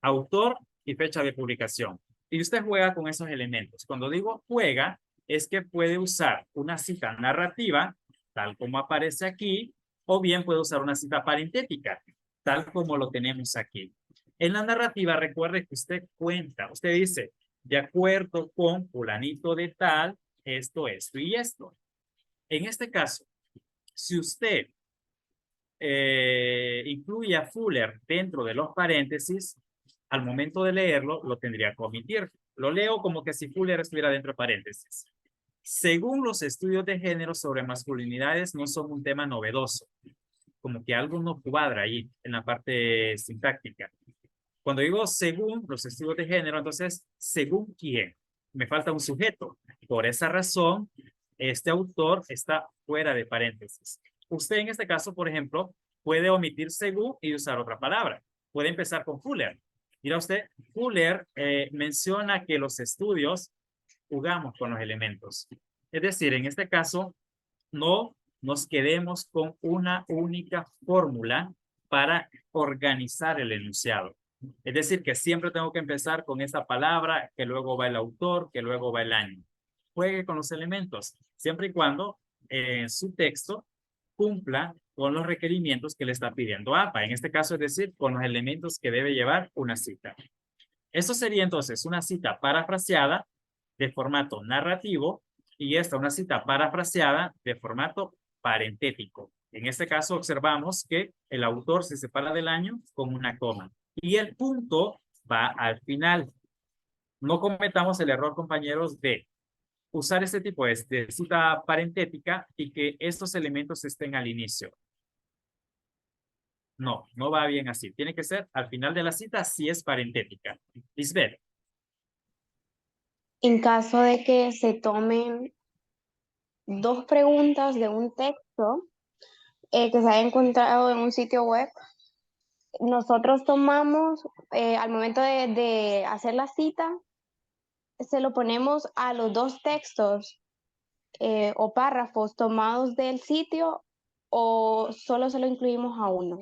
autor y fecha de publicación. Y usted juega con esos elementos. Cuando digo juega, es que puede usar una cita narrativa, tal como aparece aquí, o bien puede usar una cita parentética, tal como lo tenemos aquí. En la narrativa, recuerde que usted cuenta, usted dice, de acuerdo con fulanito de tal, esto y esto. En este caso, si usted incluye a Fuller dentro de los paréntesis, al momento de leerlo, lo tendría que omitir. Lo leo como que si Fuller estuviera dentro de paréntesis. Según los estudios de género sobre masculinidades, no son un tema novedoso. Como que algo no cuadra ahí en la parte sintáctica. Cuando digo según los estudios de género, entonces, ¿según quién? Me falta un sujeto. Por esa razón, este autor está fuera de paréntesis. Usted en este caso, por ejemplo, puede omitir según y usar otra palabra. Puede empezar con Fuller. Mira usted, Fuller menciona que los estudios jugamos con los elementos. Es decir, en este caso, no nos quedemos con una única fórmula para organizar el enunciado. Es decir, que siempre tengo que empezar con esta palabra, que luego va el autor, que luego va el año. Juegue con los elementos, siempre y cuando su texto cumpla con los requerimientos que le está pidiendo APA. En este caso, es decir, con los elementos que debe llevar una cita. Eso sería entonces una cita parafraseada de formato narrativo y esta una cita parafraseada de formato parentético. En este caso observamos que el autor se separa del año con una coma y el punto va al final. No cometamos el error, compañeros, de usar este tipo de cita parentética y que estos elementos estén al inicio. No, no va bien así. Tiene que ser al final de la cita si es parentética. Lisbeth.
En caso de que se tomen dos preguntas de un texto que se haya encontrado en un sitio web, nosotros tomamos, al momento de hacer la cita, se lo ponemos a los dos textos o párrafos tomados del sitio o solo se lo incluimos a uno.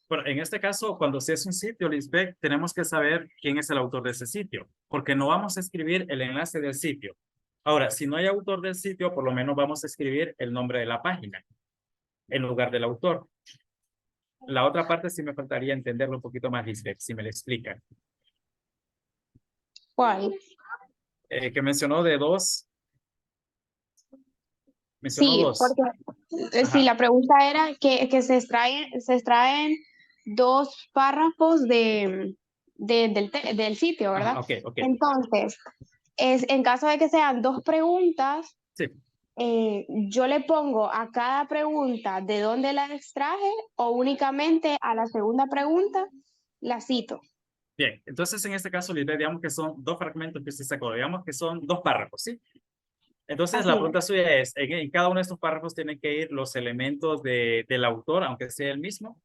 Bueno, en este caso, cuando se es un sitio, Lisbeth, tenemos que saber quién es el autor de ese sitio, porque no vamos a escribir el enlace del sitio. Ahora, si no hay autor del sitio, por lo menos vamos a escribir el nombre de la página en lugar del autor. La otra parte sí me faltaría entenderlo un poquito más, Lisbeth, si me lo explica.
¿Cuál?
Que mencionó de dos. Mencionó
Sí,
dos.
porque sí, la pregunta era que se extraen dos párrafos del sitio, ¿verdad?
Ok, ok.
Entonces, en caso de que sean dos preguntas,
Sí.
yo le pongo a cada pregunta de dónde la extraje o únicamente a la segunda pregunta la cito.
Bien, entonces en este caso, Lisbeth, digamos que son dos fragmentos que usted sacó, digamos que son dos párrafos, ¿sí? Entonces
Así
la
es.
pregunta suya es, en cada uno de estos párrafos tienen que ir los elementos del autor, aunque sea el mismo.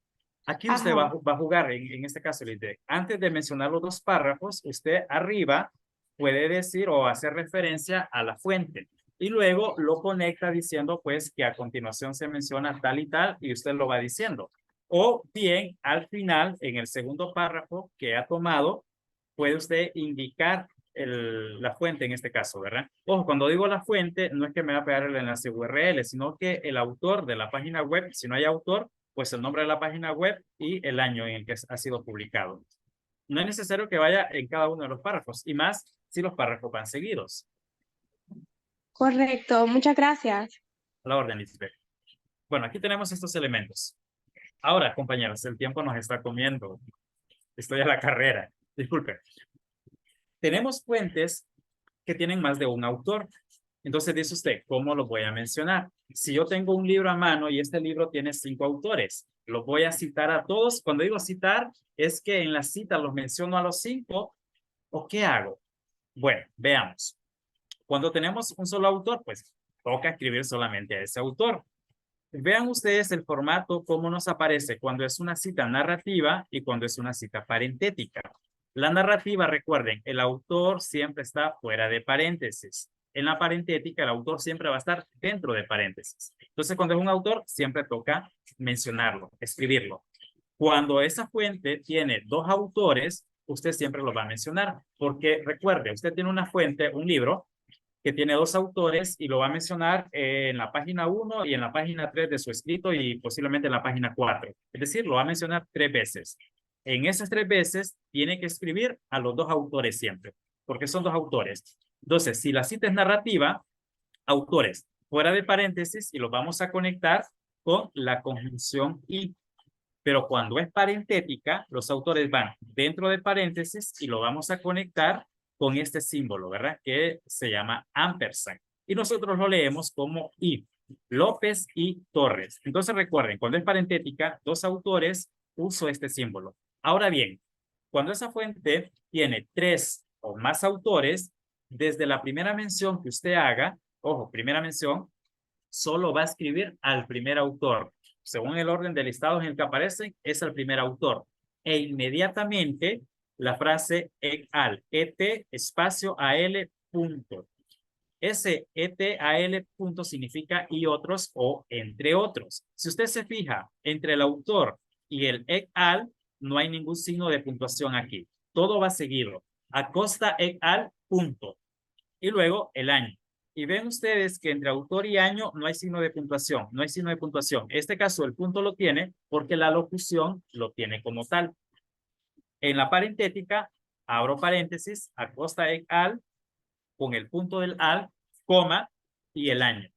Aquí usted
Ajá.
va a jugar, en este caso, Lisbeth, antes de mencionar los dos párrafos, usted arriba puede decir o hacer referencia a la fuente. Y luego lo conecta diciendo pues que a continuación se menciona tal y tal y usted lo va diciendo. O bien al final, en el segundo párrafo que ha tomado, puede usted indicar la fuente en este caso, ¿verdad? Ojo, cuando digo la fuente, no es que me va a pegar el enlace URL, sino que el autor de la página web, si no hay autor, pues el nombre de la página web y el año en el que ha sido publicado. No es necesario que vaya en cada uno de los párrafos, y más si los párrafos van seguidos.
Correcto, muchas gracias.
A la orden, Lisbeth. Bueno, aquí tenemos estos elementos. Ahora, compañeros, el tiempo nos está comiendo. Estoy a la carrera. Disculpe. Tenemos fuentes que tienen más de un autor. Entonces dice usted, ¿cómo lo voy a mencionar? Si yo tengo un libro a mano y este libro tiene 5 autores, los voy a citar a todos. Cuando digo citar, es que en la cita los menciono a los 5, ¿o qué hago? Bueno, veamos. Cuando tenemos un solo autor, pues toca escribir solamente a ese autor. Vean ustedes el formato, cómo nos aparece cuando es una cita narrativa y cuando es una cita parentética. La narrativa, recuerden, el autor siempre está fuera de paréntesis. En la parentética, el autor siempre va a estar dentro de paréntesis. Entonces, cuando es un autor, siempre toca mencionarlo, escribirlo. Cuando esa fuente tiene 2 autores, usted siempre lo va a mencionar, porque recuerde, usted tiene una fuente, un libro, que tiene 2 autores y lo va a mencionar en la página 1 y en la página 3 de su escrito y posiblemente en la página 4. Es decir, lo va a mencionar 3 veces. En esas 3 veces tiene que escribir a los 2 autores siempre, porque son 2 autores. Entonces, si la cita es narrativa, autores fuera de paréntesis y los vamos a conectar con la conjunción y. Pero cuando es parentética, los autores van dentro de paréntesis y lo vamos a conectar con este símbolo, ¿verdad? Que se llama ampersand. Y nosotros lo leemos como y. López y Torres. Entonces recuerden, cuando es parentética, 2 autores, uso este símbolo. Ahora bien, cuando esa fuente tiene 3 o más autores, desde la primera mención que usted haga, ojo, primera mención, solo va a escribir al primer autor. Según el orden de listados en el que aparece, es el primer autor. E inmediatamente la frase al, et espacio al punto. Ese et al punto significa y otros o entre otros. Si usted se fija entre el autor y el al, no hay ningún signo de puntuación aquí. Todo va seguido. Acosta al punto. Y luego el año. Y ven ustedes que entre autor y año no hay signo de puntuación, no hay signo de puntuación. En este caso el punto lo tiene porque la locución lo tiene como tal. En la parentética, abro paréntesis, acosta al, con el punto del al, coma y el año.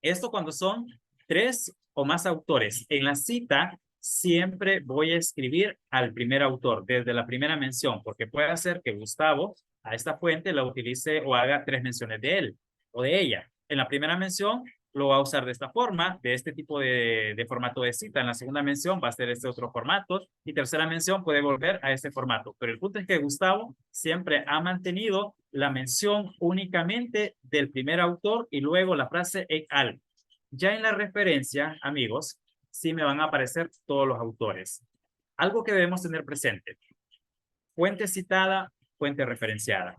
Esto cuando son 3 o más autores. En la cita siempre voy a escribir al primer autor desde la primera mención, porque puede ser que Gustavo a esta fuente la utilice o haga 3 menciones de él o de ella. En la primera mención lo va a usar de esta forma, de este tipo de formato de cita. En la segunda mención va a ser este otro formato y tercera mención puede volver a este formato. Pero el punto es que Gustavo siempre ha mantenido la mención únicamente del primer autor y luego la frase al. Ya en la referencia, amigos, sí me van a aparecer todos los autores. Algo que debemos tener presente. Fuente citada, fuente referenciada.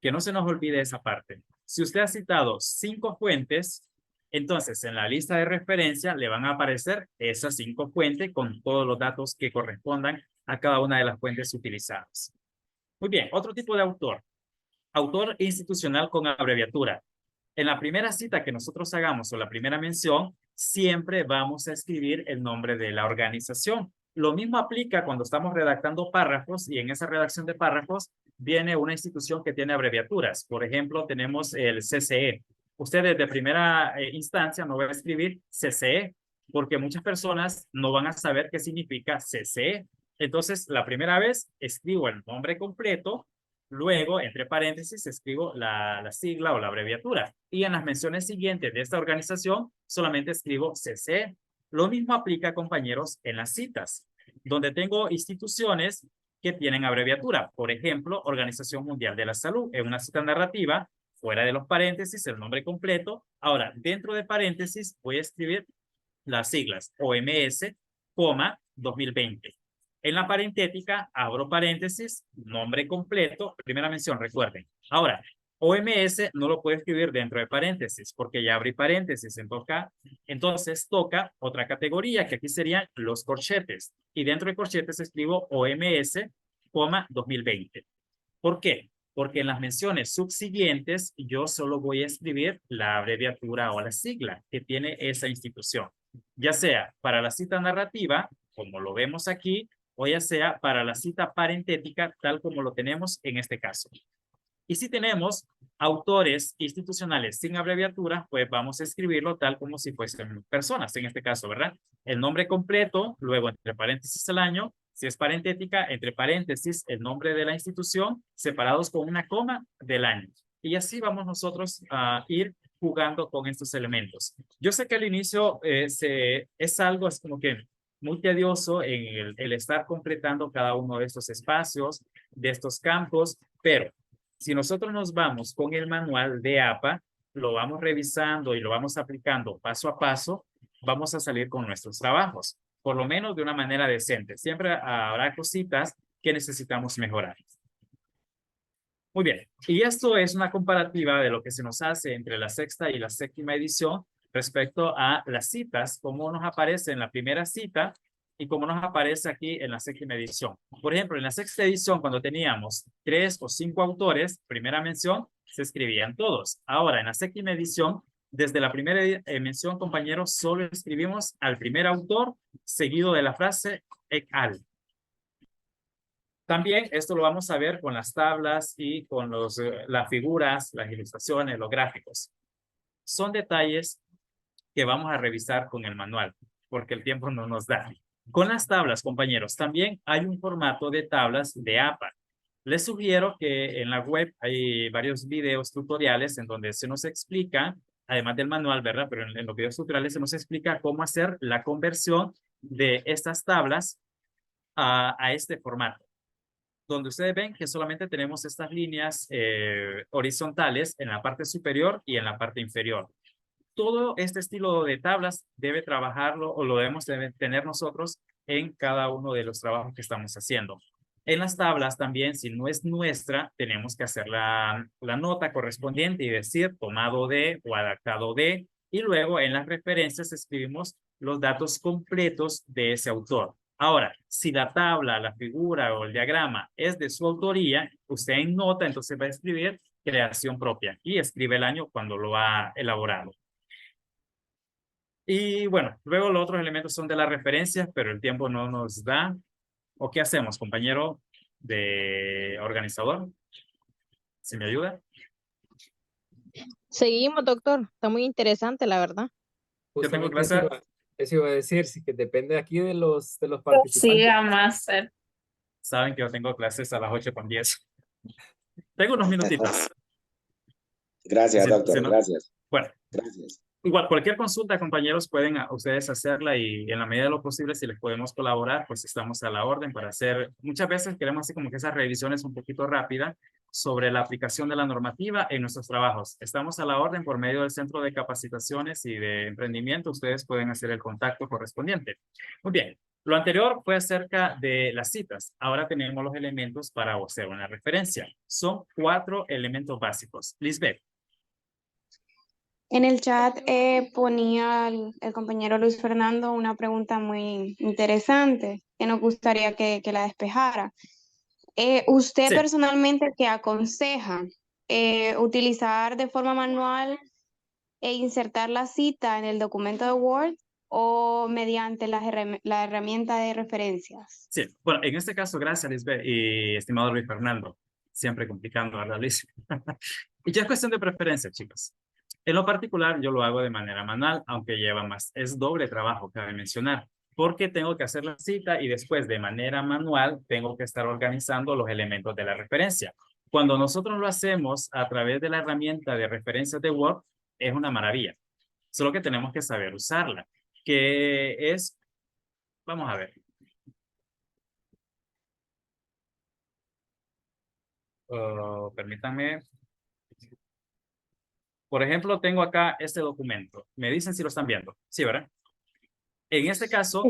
Que no se nos olvide esa parte. Si usted ha citado 5 fuentes, entonces en la lista de referencia le van a aparecer esas 5 fuentes con todos los datos que correspondan a cada una de las fuentes utilizadas. Muy bien, otro tipo de autor. Autor institucional con abreviatura. En la primera cita que nosotros hagamos o la primera mención, siempre vamos a escribir el nombre de la organización. Lo mismo aplica cuando estamos redactando párrafos y en esa redacción de párrafos viene una institución que tiene abreviaturas. Por ejemplo, tenemos el CCE. Usted desde primera instancia no va a escribir CCE porque muchas personas no van a saber qué significa CCE. Entonces, la primera vez escribo el nombre completo. Luego, entre paréntesis, escribo la sigla o la abreviatura. Y en las menciones siguientes de esta organización, solamente escribo CC. Lo mismo aplica, compañeros, en las citas, donde tengo instituciones que tienen abreviatura. Por ejemplo, Organización Mundial de la Salud. En una cita narrativa, fuera de los paréntesis, el nombre completo. Ahora, dentro de paréntesis, voy a escribir las siglas OMS, 2020. En la parentética, abro paréntesis, nombre completo, primera mención, recuerden. Ahora, OMS no lo puedo escribir dentro de paréntesis porque ya abrí paréntesis. Entonces toca otra categoría que aquí serían los corchetes. Y dentro de corchetes escribo OMS, 2020. ¿Por qué? Porque en las menciones subsiguientes yo solo voy a escribir la abreviatura o la sigla que tiene esa institución. Ya sea para la cita narrativa, como lo vemos aquí, o ya sea para la cita parentética, tal como lo tenemos en este caso. Y si tenemos autores institucionales sin abreviatura, pues vamos a escribirlo tal como si fuesen personas, en este caso, ¿verdad? El nombre completo, luego entre paréntesis el año, si es parentética, entre paréntesis el nombre de la institución, separados con una coma del año. Y así vamos nosotros a ir jugando con estos elementos. Yo sé que al inicio es algo, es como que muy tedioso en el estar completando cada uno de estos espacios, de estos campos, pero si nosotros nos vamos con el manual de APA, lo vamos revisando y lo vamos aplicando paso a paso, vamos a salir con nuestros trabajos, por lo menos de una manera decente. Siempre habrá cositas que necesitamos mejorar. Muy bien, y esto es una comparativa de lo que se nos hace entre la sexta y la séptima edición respecto a las citas, cómo nos aparece en la primera cita y cómo nos aparece aquí en la séptima edición. Por ejemplo, en la sexta edición, cuando teníamos 3 o 5 autores, primera mención, se escribían todos. Ahora, en la séptima edición, desde la primera mención, compañeros, solo escribimos al primer autor, seguido de la frase "et al". También esto lo vamos a ver con las tablas y con las figuras, las ilustraciones, los gráficos. Son detalles que vamos a revisar con el manual, porque el tiempo no nos da. Con las tablas, compañeros, también hay un formato de tablas de APA. Les sugiero que en la web hay varios videos tutoriales en donde se nos explica, además del manual, ¿verdad? Pero en los videos tutoriales se nos explica cómo hacer la conversión de estas tablas a este formato, donde ustedes ven que solamente tenemos estas líneas horizontales en la parte superior y en la parte inferior. Todo este estilo de tablas debe trabajarlo o lo debemos tener nosotros en cada uno de los trabajos que estamos haciendo. En las tablas también, si no es nuestra, tenemos que hacer la nota correspondiente y decir tomado de o adaptado de, y luego en las referencias escribimos los datos completos de ese autor. Ahora, si la tabla, la figura o el diagrama es de su autoría, usted en nota entonces va a escribir creación propia y escribe el año cuando lo ha elaborado. Y bueno, luego los otros elementos son de las referencias, pero el tiempo no nos da. ¿O qué hacemos, compañero de organizador? ¿Si me ayuda?
Seguimos, doctor. Está muy interesante, la verdad.
Yo tengo
Justamente eso
clase.
eso iba a decir, sí, que depende aquí de los participantes.
Máster.
Saben que yo tengo clases a las 8:10. Tengo unos minutitos.
Gracias, doctor,
Si no,
gracias.
bueno,
Gracias.
igual, cualquier consulta, compañeros, pueden ustedes hacerla y en la medida de lo posible, si les podemos colaborar, pues estamos a la orden para hacer. Muchas veces queremos así como que esas revisiones un poquito rápidas sobre la aplicación de la normativa en nuestros trabajos. Estamos a la orden por medio del Centro de Capacitaciones y de Emprendimiento. Ustedes pueden hacer el contacto correspondiente. Muy bien. Lo anterior fue acerca de las citas. Ahora tenemos los elementos para hacer una referencia. Son 4 elementos básicos. Lisbeth.
En el chat ponía el compañero Luis Fernando una pregunta muy interesante que nos gustaría que la despejara. ¿Usted
Sí.
personalmente qué aconseja? ¿Utilizar de forma manual e insertar la cita en el documento de Word o mediante la herramienta de referencias?
Sí, bueno, en este caso, gracias, Lisbeth y estimado Luis Fernando. Siempre complicando, ¿verdad, Luis? Y ya es cuestión de preferencia, chicos. En lo particular, yo lo hago de manera manual, aunque lleva más. Es doble trabajo, cabe mencionar, porque tengo que hacer la cita y después, de manera manual, tengo que estar organizando los elementos de la referencia. Cuando nosotros lo hacemos a través de la herramienta de referencias de Word, es una maravilla. Solo que tenemos que saber usarla, que es, vamos a ver. Permítanme. Por ejemplo, tengo acá este documento. Me dicen si lo están viendo. Sí, ¿verdad? En este caso,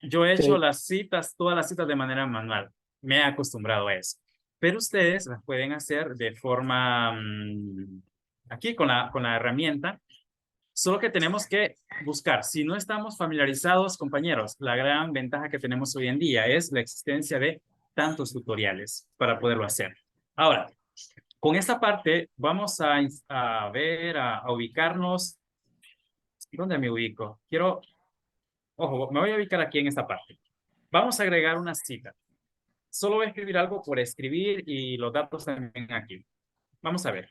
yo he hecho las citas, todas las citas de manera manual. Me he acostumbrado a eso. Pero ustedes las pueden hacer de forma, aquí con la herramienta. Solo que tenemos que buscar. Si no estamos familiarizados, compañeros, la gran ventaja que tenemos hoy en día es la existencia de tantos tutoriales para poderlo hacer. Ahora, con esta parte vamos a ver, a ubicarnos. ¿Dónde me ubico? Ojo, me voy a ubicar aquí en esta parte. Vamos a agregar una cita. Solo voy a escribir algo por escribir y los datos también aquí. Vamos a ver.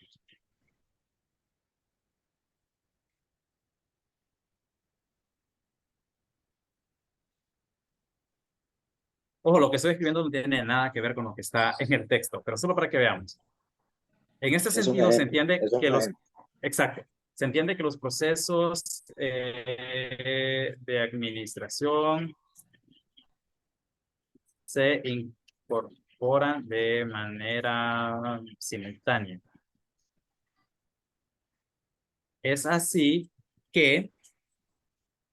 Ojo, lo que estoy escribiendo no tiene nada que ver con lo que está en el texto, pero solo para que veamos. En este
Es un
sentido, se
ejemplo,
entiende
es un
que los,
ejemplo.
exacto, se entiende que los procesos de administración se incorporan de manera simultánea. Es así que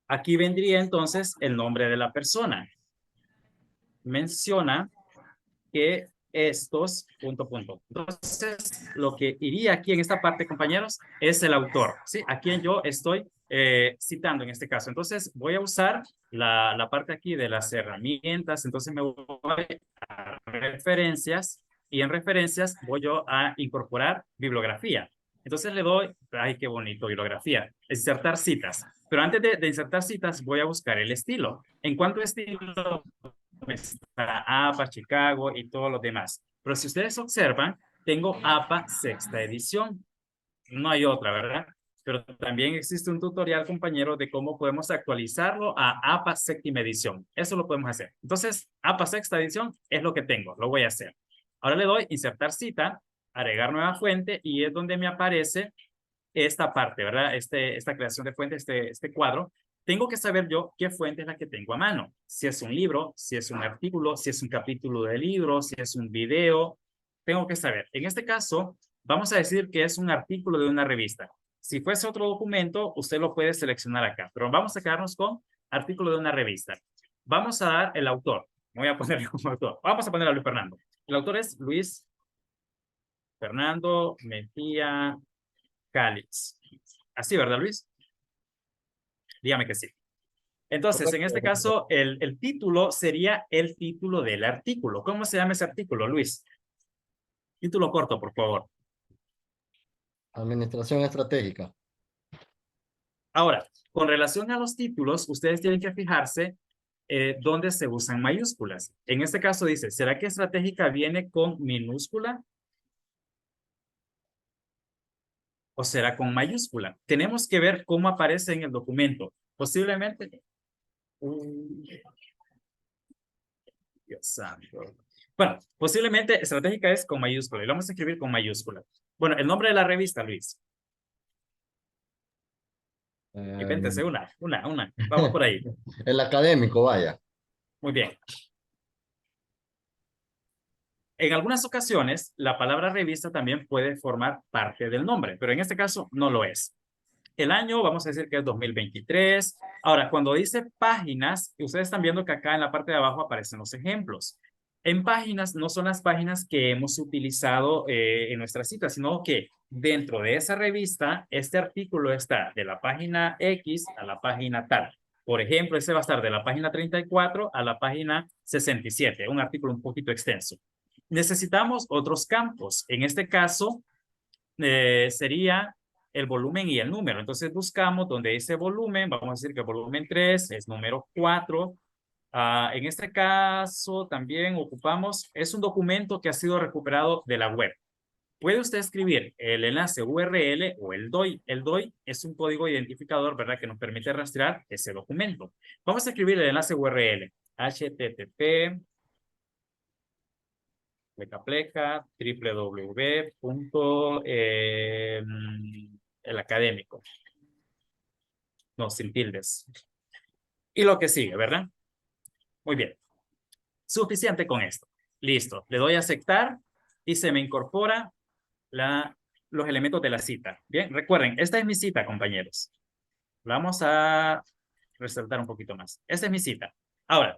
aquí vendría entonces el nombre de la persona. Menciona que estos, punto, punto. Entonces, lo que iría aquí en esta parte, compañeros, es el autor, ¿sí? A quien yo estoy citando en este caso. Entonces, voy a usar la parte aquí de las herramientas. Entonces, me voy a referencias y en referencias voy yo a incorporar bibliografía. Entonces, le doy, ay, qué bonito, bibliografía, insertar citas. Pero antes de insertar citas, voy a buscar el estilo. En cuanto a estilo, está APA, Chicago y todos los demás. Pero si ustedes observan, tengo APA sexta edición. No hay otra, ¿verdad? Pero también existe un tutorial, compañero, de cómo podemos actualizarlo a APA séptima edición. Eso lo podemos hacer. Entonces, APA sexta edición es lo que tengo. Lo voy a hacer. Ahora le doy insertar cita, agregar nueva fuente y es donde me aparece esta parte, ¿verdad? Esta creación de fuente, este cuadro. Tengo que saber yo qué fuente es la que tengo a mano. Si es un libro, si es un artículo, si es un capítulo de libro, si es un video. Tengo que saber. En este caso, vamos a decir que es un artículo de una revista. Si fuese otro documento, usted lo puede seleccionar acá. Pero vamos a quedarnos con artículo de una revista. Vamos a dar el autor. Voy a ponerle como autor. Vamos a poner a Luis Fernando. El autor es Luis Fernando Mejía Calix. Así, ¿verdad, Luis? Dígame que sí. Entonces, en este caso, el título sería el título del artículo. ¿Cómo se llama ese artículo, Luis? Título corto, por favor.
Administración estratégica.
Ahora, con relación a los títulos, ustedes tienen que fijarse dónde se usan mayúsculas. En este caso dice, ¿será que estratégica viene con minúscula? ¿O será con mayúscula? Tenemos que ver cómo aparece en el documento. Posiblemente. Dios santo. Bueno, posiblemente estratégica es con mayúscula. Y lo vamos a escribir con mayúscula. Bueno, el nombre de la revista, Luis. Invéntese una. Vamos por ahí.
El académico, vaya.
Muy bien. En algunas ocasiones, la palabra revista también puede formar parte del nombre, pero en este caso no lo es. El año, vamos a decir que es 2023. Ahora, cuando dice páginas, ustedes están viendo que acá en la parte de abajo aparecen los ejemplos. En páginas no son las páginas que hemos utilizado en nuestra cita, sino que dentro de esa revista, este artículo está de la página X a la página tal. Por ejemplo, ese va a estar de la página 34 a la página 67, un artículo un poquito extenso. Necesitamos otros campos. En este caso, sería el volumen y el número. Entonces buscamos donde dice volumen, vamos a decir que volumen 3 es número 4. En este caso también ocupamos, es un documento que ha sido recuperado de la web. Puede usted escribir el enlace URL o el DOI. El DOI es un código identificador, ¿verdad?, que nos permite rastrear ese documento. Vamos a escribir el enlace URL. http pleca, el académico. No, sin tildes. Y lo que sigue, ¿verdad? Muy bien. Suficiente con esto. Listo. Le doy a aceptar y se me incorpora los elementos de la cita. Bien, recuerden, esta es mi cita, compañeros. Vamos a resaltar un poquito más. Esta es mi cita. Ahora,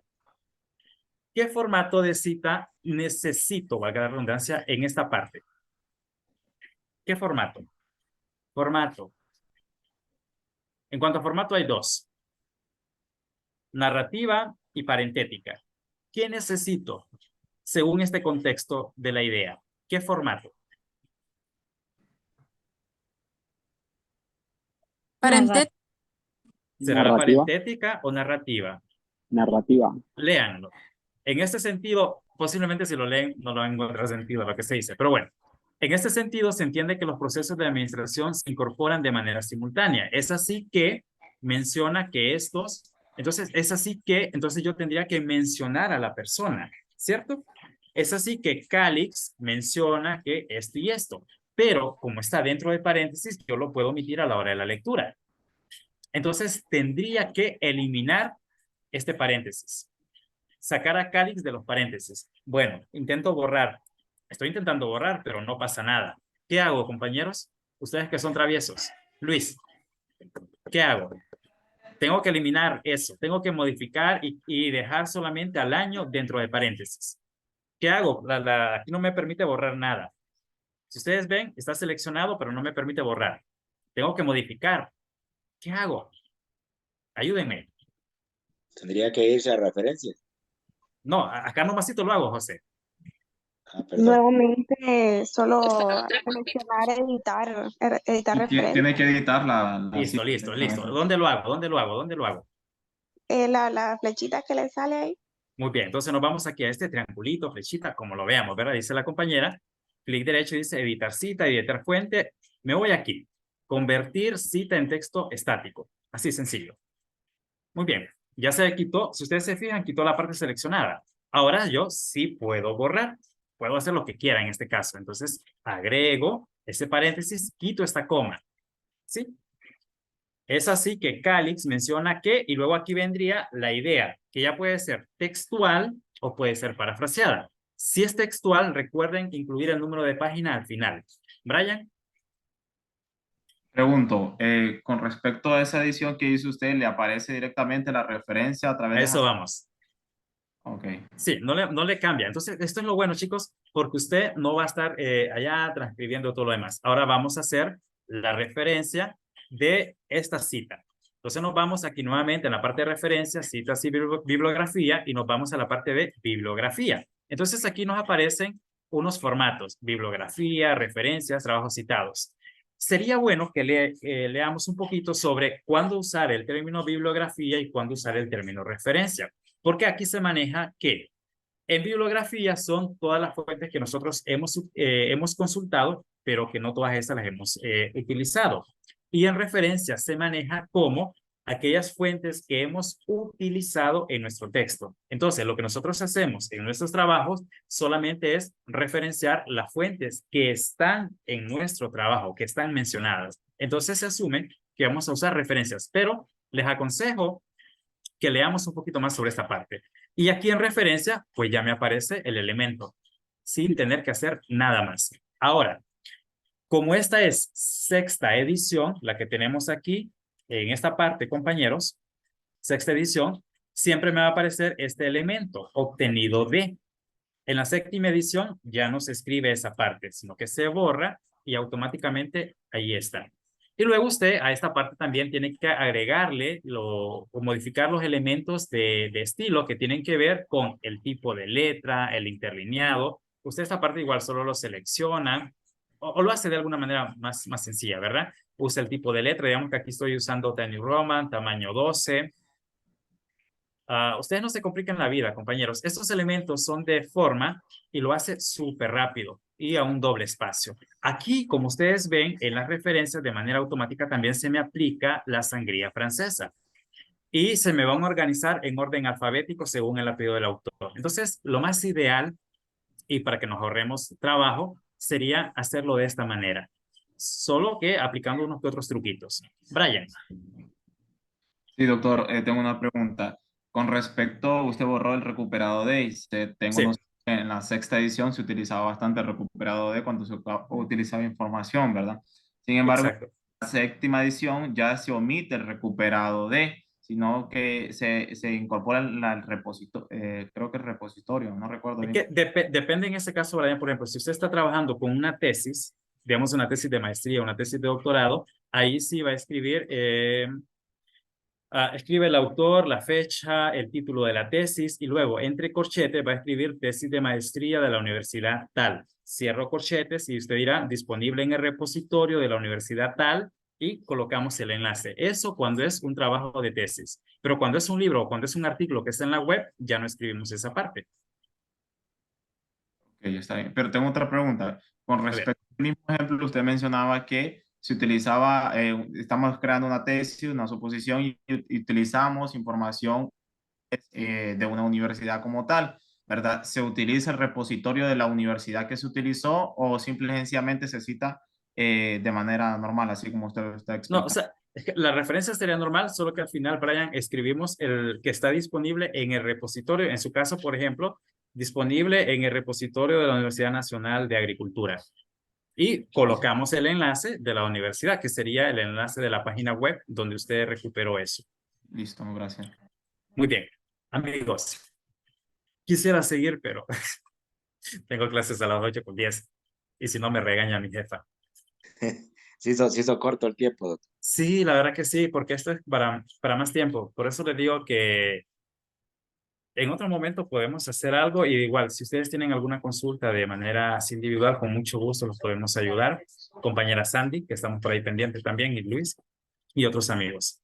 ¿qué formato de cita necesito, valga la redundancia, en esta parte? ¿Qué formato? Formato. En cuanto a formato, hay dos. Narrativa y parentética. ¿Qué necesito según este contexto de la idea? ¿Qué formato? ¿Será
Narrativa.
parentética o narrativa?
Narrativa.
Léanlo. En este sentido, posiblemente si lo leen no lo van a encontrar sentido lo que se dice, pero bueno, en este sentido se entiende que los procesos de administración se incorporan de manera simultánea. Es así que menciona que estos, entonces es así que, entonces yo tendría que mencionar a la persona, ¿cierto? Es así que Calix menciona que esto y esto. pero como está dentro de paréntesis, yo lo puedo omitir a la hora de la lectura. Entonces, tendría que eliminar este paréntesis. Sacar a Calix de los paréntesis. Bueno, intento borrar. Estoy intentando borrar, pero no pasa nada. ¿Qué hago, compañeros? Ustedes que son traviesos. Luis, ¿qué hago? Tengo que eliminar eso. Tengo que modificar y dejar solamente al año dentro de paréntesis. ¿Qué hago? Aquí no me permite borrar nada. Si ustedes ven, está seleccionado, pero no me permite borrar. Tengo que modificar. ¿Qué hago? Ayúdenme.
Tendría que irse a referencias.
No, acá nomásito lo hago, José.
Perdón.
Nuevamente, solo seleccionar editar referencia.
Tiene que editar la
Listo,
cita
listo.
directamente.
¿Dónde lo hago? ¿Dónde lo hago? ¿Dónde lo hago?
La flechita que le sale ahí.
Muy bien, entonces nos vamos aquí a este triangulito, flechita, como lo veamos, ¿verdad? Dice la compañera. Clic derecho dice editar cita, editar fuente. Me voy aquí. Convertir cita en texto estático. Así sencillo. Muy bien. Ya se quitó, si ustedes se fijan, quitó la parte seleccionada. Ahora yo sí puedo borrar. Puedo hacer lo que quiera en este caso. Entonces, agrego ese paréntesis, quito esta coma. ¿Sí? Es así que Calix menciona que, y luego aquí vendría la idea, que ya puede ser textual o puede ser parafraseada. Si es textual, recuerden incluir el número de página al final. Brian.
Pregunto, con respecto a esa edición que hizo usted, ¿le aparece directamente la referencia a través
A
de
eso vamos.
Ok.
Sí, no le cambia. Entonces, esto es lo bueno, chicos, porque usted no va a estar allá transcribiendo todo lo demás. Ahora vamos a hacer la referencia de esta cita. Entonces nos vamos aquí nuevamente en la parte de referencia, citas y bibliografía, y nos vamos a la parte de bibliografía. Entonces aquí nos aparecen unos formatos, bibliografía, referencias, trabajos citados. Sería bueno que leamos un poquito sobre cuándo usar el término bibliografía y cuándo usar el término referencia. Porque aquí se maneja que en bibliografía son todas las fuentes que nosotros hemos consultado, pero que no todas esas las hemos utilizado. Y en referencia se maneja como aquellas fuentes que hemos utilizado en nuestro texto. Entonces, lo que nosotros hacemos en nuestros trabajos solamente es referenciar las fuentes que están en nuestro trabajo, que están mencionadas. Entonces, se asume que vamos a usar referencias, pero les aconsejo que leamos un poquito más sobre esta parte. Y aquí en referencia, pues ya me aparece el elemento, sin tener que hacer nada más. Ahora, como esta es sexta edición, la que tenemos aquí, en esta parte, compañeros, sexta edición, siempre me va a aparecer este elemento, obtenido de. En la séptima edición ya no se escribe esa parte, sino que se borra y automáticamente ahí está. Y luego usted a esta parte también tiene que agregarle o modificar los elementos de estilo que tienen que ver con el tipo de letra, el interlineado. Usted esta parte igual solo lo selecciona o lo hace de alguna manera más sencilla, ¿verdad? Usa el tipo de letra, digamos que aquí estoy usando Times Roman, tamaño 12. Ustedes no se complican la vida, compañeros. Estos elementos son de forma y lo hace súper rápido y a un doble espacio. Aquí, como ustedes ven, en las referencias de manera automática también se me aplica la sangría francesa. Y se me van a organizar en orden alfabético según el apellido del autor. Entonces, lo más ideal, y para que nos ahorremos trabajo, sería hacerlo de esta manera. Solo que aplicando unos que otros truquitos. Brian.
Sí, doctor, tengo una pregunta. Con respecto, usted borró el recuperado de, tengo
Sí.
en la sexta edición se utilizaba bastante el recuperado de cuando se utilizaba información, ¿verdad? Sin embargo,
Exacto.
en la séptima edición ya se omite el recuperado de, sino que se incorpora el repositorio, creo que el repositorio, no recuerdo
Es
bien.
que depende en ese caso, Brian, por ejemplo, si usted está trabajando con una tesis, digamos una tesis de maestría, una tesis de doctorado, ahí sí va a escribir, escribe el autor, la fecha, el título de la tesis y luego entre corchetes va a escribir tesis de maestría de la universidad tal. Cierro corchetes y usted dirá disponible en el repositorio de la universidad tal y colocamos el enlace. Eso cuando es un trabajo de tesis. Pero cuando es un libro o cuando es un artículo que está en la web, ya no escribimos esa parte.
Ok, está bien. Pero tengo otra pregunta. Con respecto al mismo ejemplo, usted mencionaba que se utilizaba, estamos creando una tesis, una suposición y utilizamos información de una universidad como tal. ¿verdad? ¿Se utiliza el repositorio de la universidad que se utilizó o simple y sencillamente se cita de manera normal, así como usted está
No,
explicando?
o sea, es que la referencia sería normal, solo que al final, Brian, escribimos el que está disponible en el repositorio. En su caso, por ejemplo, disponible en el repositorio de la Universidad Nacional de Agricultura. Y colocamos el enlace de la universidad, que sería el enlace de la página web donde usted recuperó eso.
Listo, gracias.
Muy bien, amigos. Quisiera seguir, pero tengo clases a las 8:10. Y si no, me regaña mi jefa.
Se hizo corto el tiempo, doctor.
Sí, la verdad que sí, porque esto es para más tiempo. Por eso les digo que en otro momento podemos hacer algo y igual, si ustedes tienen alguna consulta de manera así individual, con mucho gusto los podemos ayudar. Compañera Sandy, que estamos por ahí pendientes también, y Luis, y otros amigos.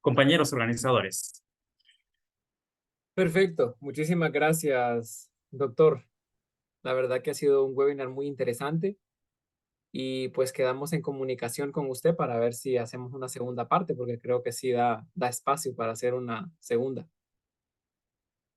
Compañeros organizadores.
Perfecto. Muchísimas gracias, doctor. La verdad que ha sido un webinar muy interesante y pues quedamos en comunicación con usted para ver si hacemos una segunda parte, porque creo que sí da espacio para hacer una segunda.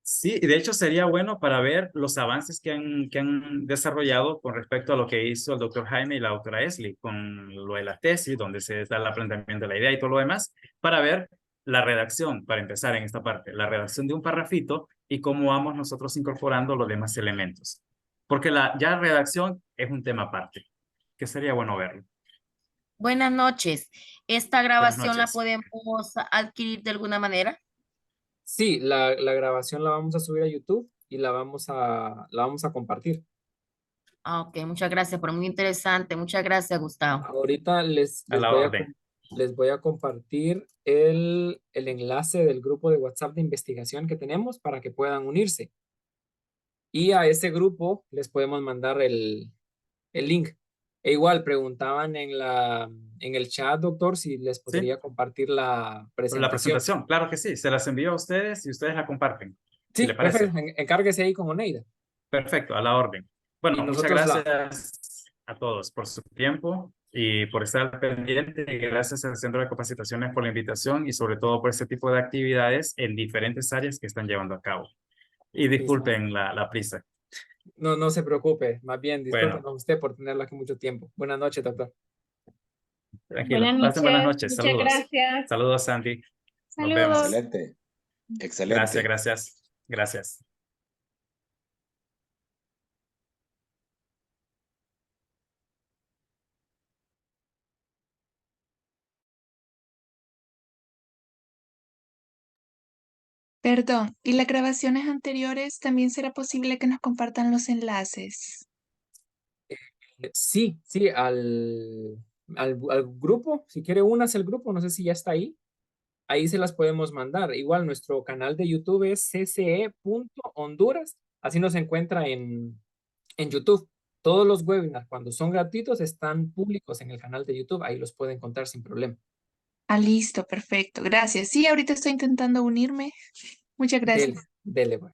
Sí, y de hecho sería bueno para ver los avances que han desarrollado con respecto a lo que hizo el doctor Jaime y la doctora Esli con lo de la tesis, donde se da el planteamiento de la idea y todo lo demás, para ver la redacción, para empezar en esta parte, la redacción de un parrafito y cómo vamos nosotros incorporando los demás elementos. Porque la ya redacción es un tema aparte, que sería bueno verlo.
Buenas noches. ¿Esta
Buenas
grabación la
noches.
podemos adquirir de alguna manera?
Sí, la grabación la vamos a subir a YouTube y la vamos a compartir.
Ah, ok, muchas gracias, pero muy interesante. Muchas gracias, Gustavo.
Ahorita les
A la
voy a,
orden.
les voy a compartir el enlace del grupo de WhatsApp de investigación que tenemos para que puedan unirse. Y a ese grupo les podemos mandar el link. E igual preguntaban en el chat, doctor, si les
Sí,
podría compartir la
la
presentación.
presentación, claro que sí, se las envío a ustedes y ustedes la comparten, si
Sí,
le parece.
perfecto. Encárguese ahí con Oneida.
Perfecto, a la orden.
Y
Bueno, muchas
nosotros
gracias a todos por su tiempo y por estar pendiente. Y gracias al Centro de Capacitaciones por la invitación y sobre todo por este tipo de actividades en diferentes áreas que están llevando a cabo. Y
Listo.
disculpen la prisa.
No se preocupe. Más bien,
Bueno.
discúlpenos usted por tenerlo aquí mucho tiempo. Buenas noches, doctor.
Tranquilo.
Buenas
Pasen buenas
noches,
noches.
muchas
Saludos.
gracias.
Saludos, Sandy. Nos
Saludos.
vemos.
Excelente. Excelente.
Gracias.
Perdón, ¿y las grabaciones anteriores también será posible que nos compartan los enlaces?
Sí, al grupo. Si quiere, únase al grupo. No sé si ya está ahí. Ahí se las podemos mandar. Igual nuestro canal de YouTube es cce.honduras. Así nos encuentra en YouTube. Todos los webinars, cuando son gratuitos, están públicos en el canal de YouTube. Ahí los puede encontrar sin problema.
Ah, listo, perfecto. Gracias. Sí, ahorita estoy intentando unirme. Muchas gracias.
Dele, pues.